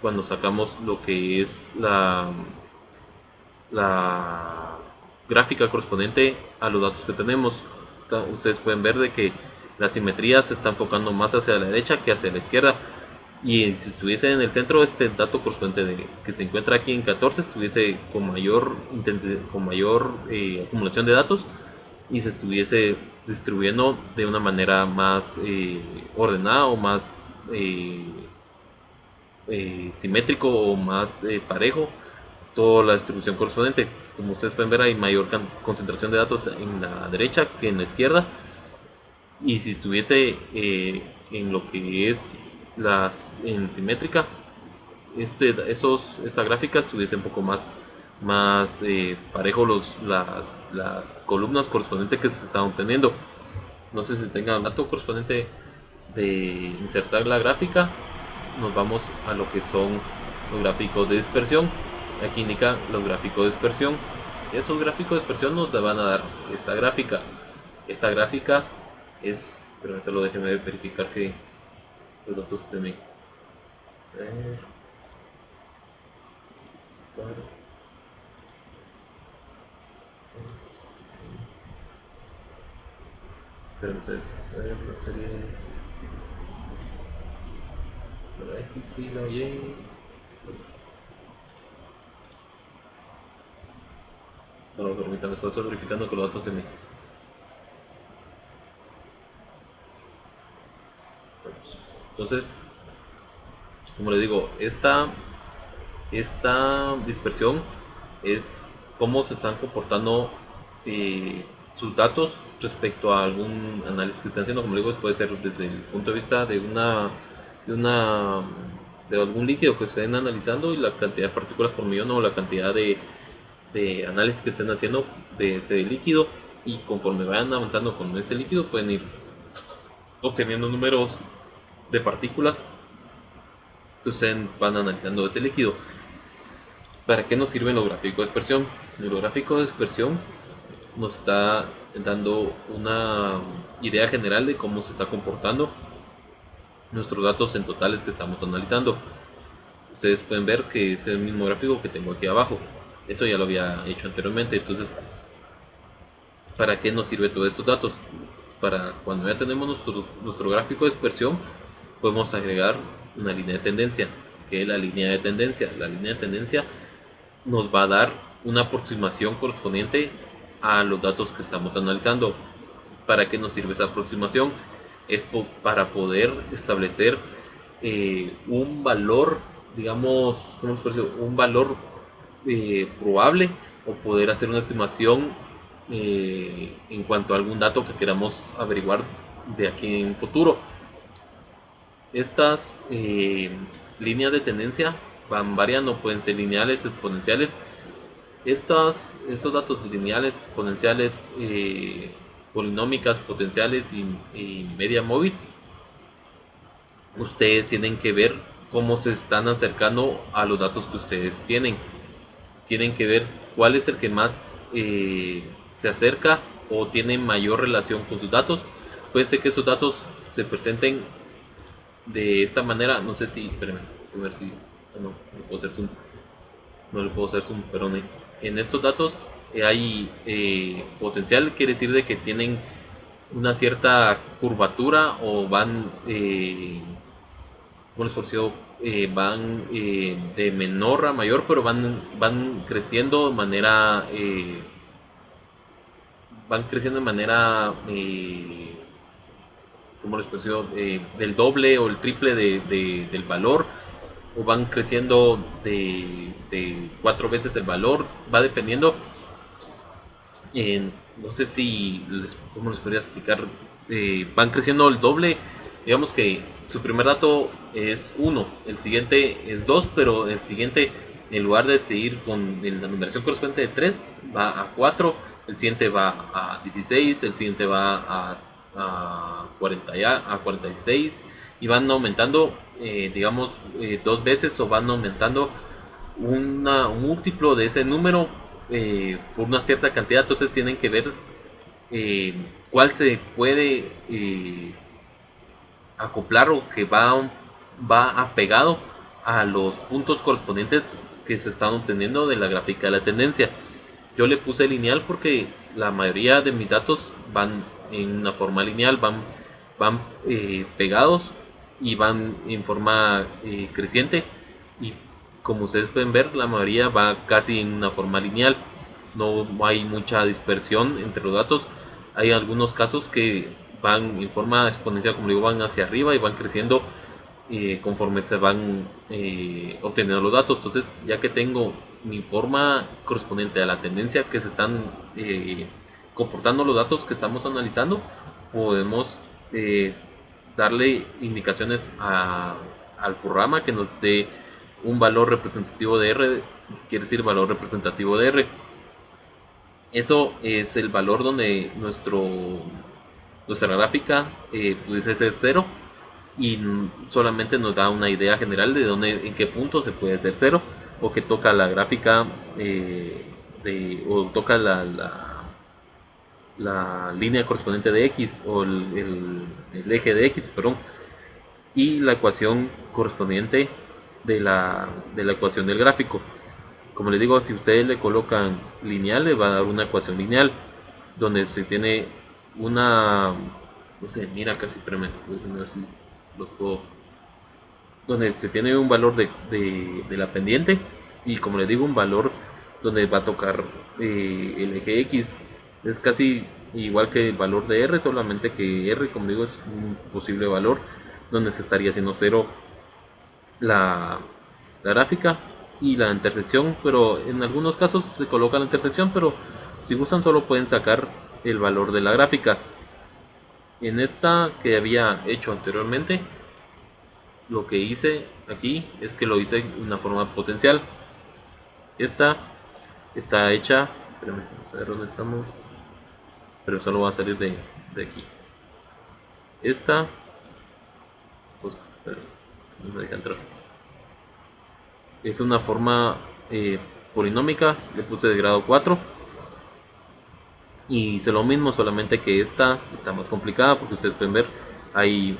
cuando sacamos lo que es la gráfica correspondiente a los datos que tenemos. Ustedes pueden ver de que la simetría se está enfocando más hacia la derecha que hacia la izquierda. Y si estuviese en el centro, este dato correspondiente que se encuentra aquí en 14 estuviese con mayor intensidad, con mayor acumulación de datos, y se estuviese distribuyendo de una manera más ordenada, o más simétrico, o más parejo toda la distribución correspondiente. Como ustedes pueden ver, hay mayor concentración de datos en la derecha que en la izquierda, y si estuviese en lo que es en simétrica, esta gráfica estuviese un poco más parejo las columnas correspondientes que se están obteniendo. No sé si tenga un dato correspondiente de insertar la gráfica. Nos vamos a lo que son los gráficos de dispersión. Aquí indica los gráficos de dispersión. Esos gráficos de dispersión nos van a dar esta gráfica. Esta gráfica es, pero solo déjenme verificar que los datos estén bien. Pero entonces, la serie, la X y la Y. No, permítanme, estoy verificando que los datos estén bien. Entonces, como les digo, esta dispersión es cómo se están comportando sus datos respecto a algún análisis que estén haciendo. Como digo, puede ser desde el punto de vista de una de algún líquido que estén analizando y la cantidad de partículas por millón o la cantidad de análisis que estén haciendo de ese líquido, y conforme vayan avanzando con ese líquido pueden ir obteniendo números de partículas que ustedes van analizando ese líquido. ¿Para qué nos sirven los gráficos de dispersión? El gráfico de dispersión nos está dando una idea general de cómo se está comportando nuestros datos en totales que estamos analizando. Ustedes pueden ver que es el mismo gráfico que tengo aquí abajo. Eso ya lo había hecho anteriormente. Entonces, ¿para qué nos sirve todos estos datos? Para cuando ya tenemos nuestro gráfico de dispersión, podemos agregar una línea de tendencia, que es la línea de tendencia. La línea de tendencia nos va a dar una aproximación correspondiente a los datos que estamos analizando. ¿Para qué nos sirve esa aproximación? Es para poder establecer un valor, digamos, ¿cómo se puede decir? Un valor probable, o poder hacer una estimación en cuanto a algún dato que queramos averiguar de aquí en futuro. Estas líneas de tendencia van variando, pueden ser lineales, exponenciales. Estos datos lineales, exponenciales, polinómicas, potenciales y media móvil, ustedes tienen que ver cómo se están acercando a los datos que ustedes tienen. Tienen que ver cuál es el que más se acerca o tiene mayor relación con sus datos. Puede ser que esos datos se presenten de esta manera. No sé si, espérenme, a ver si, no le puedo hacer zoom, no le puedo hacer zoom, pero en estos datos hay potencial, quiere decir de que tienen una cierta curvatura o van, ¿cómo les pareció? Van de menor a mayor, pero van creciendo de manera, ¿cómo les pareció? Del doble o el triple del valor, o van creciendo de 4 veces el valor, va dependiendo. No sé si, ¿cómo les podría explicar? Van creciendo el doble. Digamos que su primer dato es 1, el siguiente es 2, pero el siguiente, en lugar de seguir con la numeración correspondiente de 3, va a 4, el siguiente va a 16, el siguiente va a 40, a 46, y van aumentando, digamos, 2 veces, o van aumentando un múltiplo de ese número por una cierta cantidad. Entonces tienen que ver cuál se puede acoplar, o que va apegado a los puntos correspondientes que se están obteniendo de la gráfica de la tendencia. Yo le puse lineal porque la mayoría de mis datos van en una forma lineal, van pegados y van en forma creciente, y como ustedes pueden ver, la mayoría va casi en una forma lineal. No hay mucha dispersión entre los datos. Hay algunos casos que van en forma exponencial, como digo, van hacia arriba y van creciendo conforme se van obteniendo los datos. Entonces, ya que tengo mi forma correspondiente a la tendencia que se están comportando los datos que estamos analizando, podemos darle indicaciones al programa que nos dé un valor representativo de R, quiere decir valor representativo de R. Eso es el valor donde nuestra gráfica pudiese ser 0, y solamente nos da una idea general de en qué punto se puede hacer 0, o que toca la gráfica o toca la línea correspondiente de X, o el eje de X, perdón, y la ecuación correspondiente de la ecuación del gráfico. Como les digo, si ustedes le colocan lineal, le va a dar una ecuación lineal donde se tiene una, no sé, mira, casi, espérame, a ver si lo puedo, donde se tiene un valor de la pendiente, y como les digo, un valor donde va a tocar el eje X. Es casi igual que el valor de R, solamente que R, como digo, es un posible valor donde se estaría haciendo 0 la gráfica y la intersección, pero en algunos casos se coloca la intersección, pero si gustan solo pueden sacar el valor de la gráfica. En esta que había hecho anteriormente, lo que hice aquí es que lo hice de una forma potencial. Esta está hecha, espérame, a ver dónde estamos, pero solo va a salir de aquí. Esta, pues, pero no me deja entrar. Es una forma polinómica, le puse de grado 4 y hice lo mismo, solamente que esta está más complicada porque ustedes pueden ver hay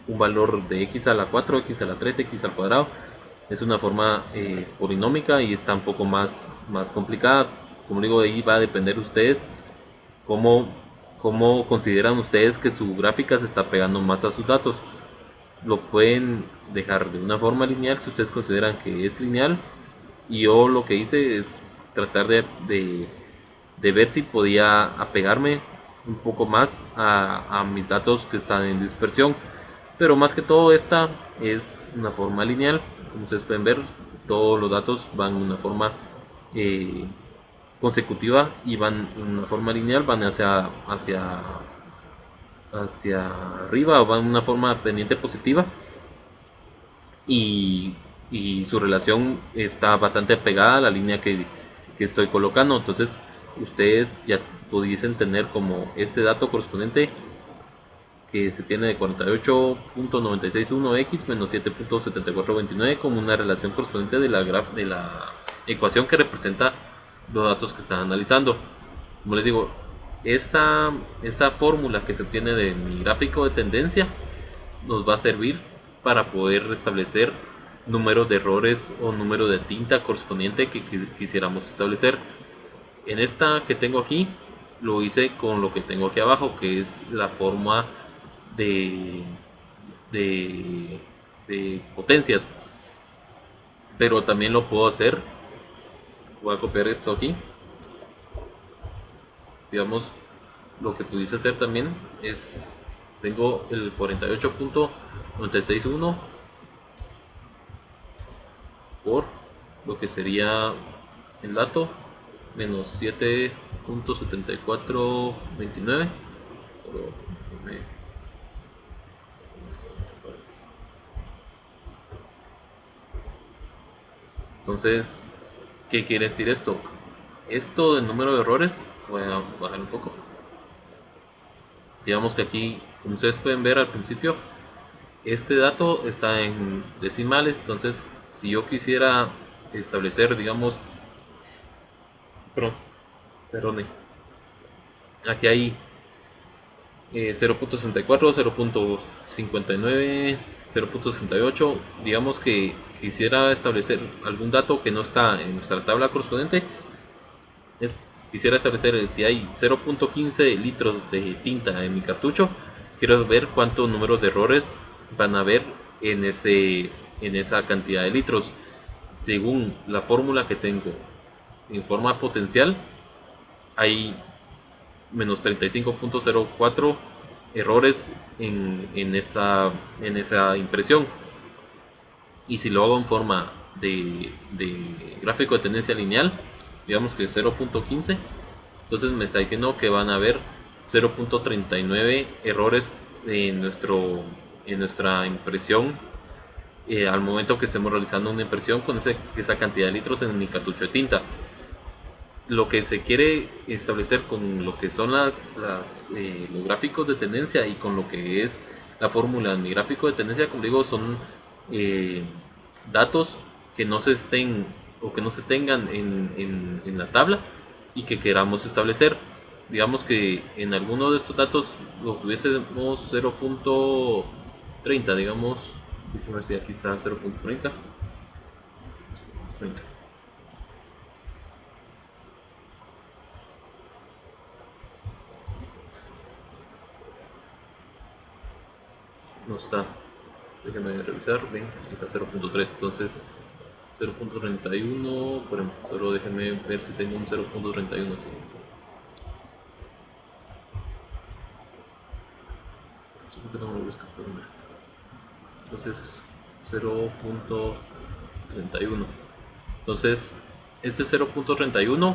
un valor de x a la 4, x a la 3, x al cuadrado. Es una forma polinómica y está un poco más complicada. Como digo, ahí va a depender de ustedes cómo, cómo consideran ustedes que su gráfica se está pegando más a sus datos. Lo pueden dejar de una forma lineal si ustedes consideran que es lineal, y yo lo que hice es tratar de ver si podía apegarme un poco más a mis datos que están en dispersión. Pero más que todo, esta es una forma lineal. Como ustedes pueden ver, todos los datos van de una forma eh, consecutiva y van en una forma lineal, van hacia arriba, o van de una forma pendiente positiva, y, y su relación está bastante pegada a la línea que estoy colocando. Entonces ustedes ya pudiesen tener como este dato correspondiente que se tiene de 48.961x menos 7.7429 como una relación correspondiente de la ecuación que representa los datos que están analizando. Como les digo, esta fórmula que se obtiene de mi gráfico de tendencia nos va a servir para poder restablecer números de errores o número de tinta correspondiente que quisiéramos establecer. En esta que tengo aquí lo hice con lo que tengo aquí abajo, que es la forma de, de, de potencias, pero también lo puedo hacer. Voy a copiar esto aquí. Digamos, lo que pudiese hacer también es, tengo el 48.961 por lo que sería el dato menos 7.7429. Entonces, ¿qué quiere decir esto? Esto del número de errores, voy a bajar un poco. Digamos que aquí, como ustedes pueden ver al principio, este dato está en decimales. Entonces, si yo quisiera establecer, digamos, perdón, aquí hay 0.64, 0.59, 0.68. Digamos que quisiera establecer algún dato que no está en nuestra tabla correspondiente. Quisiera establecer si hay 0.15 litros de tinta en mi cartucho. Quiero ver cuántos números de errores van a haber en esa cantidad de litros. Según la fórmula que tengo en forma potencial, hay menos 35.04 errores en esa impresión. Y si lo hago en forma de gráfico de tendencia lineal, digamos que 0.15, entonces me está diciendo que van a haber 0.39 errores en nuestra impresión al momento que estemos realizando una impresión con esa cantidad de litros en mi cartucho de tinta. Lo que se quiere establecer con lo que son los gráficos de tendencia y con lo que es la fórmula de mi gráfico de tendencia, como digo, son datos que no se estén o que no se tengan en la tabla y que queramos establecer. Digamos que en alguno de estos datos lo tuviésemos 0.30, digamos, déjame ver si aquí está 0.30. No está, déjenme revisar. Ven, aquí está 0.3, entonces 0.31, por ejemplo, solo déjenme ver si tengo un 0.31 aquí. Entonces 0.31. Entonces este 0.31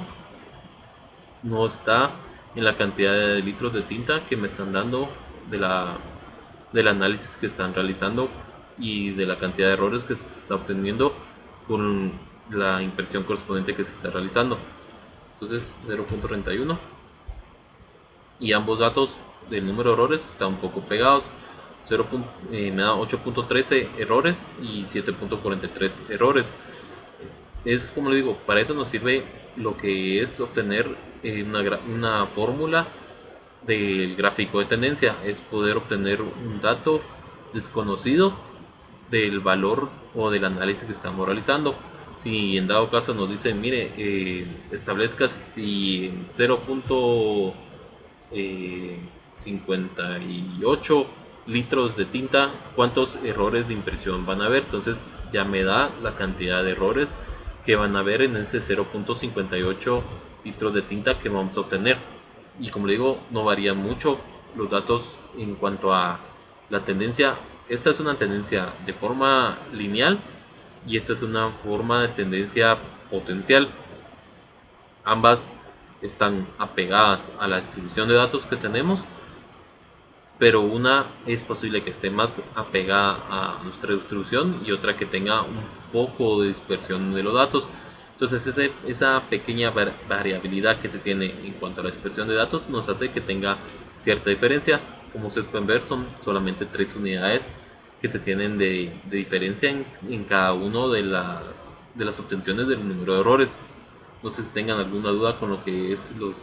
no está en la cantidad de litros de tinta que me están dando de del análisis que están realizando y de la cantidad de errores que se está obteniendo con la impresión correspondiente que se está realizando. Entonces 0.31, y ambos datos del número de errores están un poco pegados. Me da 8.13 errores y 7.43 errores. Es como le digo, para eso nos sirve lo que es obtener una fórmula del gráfico de tendencia. Es poder obtener un dato desconocido del valor o del análisis que estamos realizando. Si en dado caso nos dicen, mire, establezca si en 0.58 litros de tinta, cuántos errores de impresión van a haber. Entonces ya me da la cantidad de errores que van a haber en ese 0.58 litros de tinta que vamos a obtener. Y como le digo, no varían mucho los datos en cuanto a la tendencia. Esta es una tendencia de forma lineal y esta es una forma de tendencia potencial. Ambas están apegadas a la distribución de datos que tenemos, pero una es posible que esté más apegada a nuestra distribución y otra que tenga un poco de dispersión de los datos. Entonces esa pequeña variabilidad que se tiene en cuanto a la dispersión de datos nos hace que tenga cierta diferencia. Como ustedes pueden ver, son solamente 3 unidades que se tienen de diferencia en cada uno de las obtenciones del número de errores. No sé si tengan alguna duda con lo que es los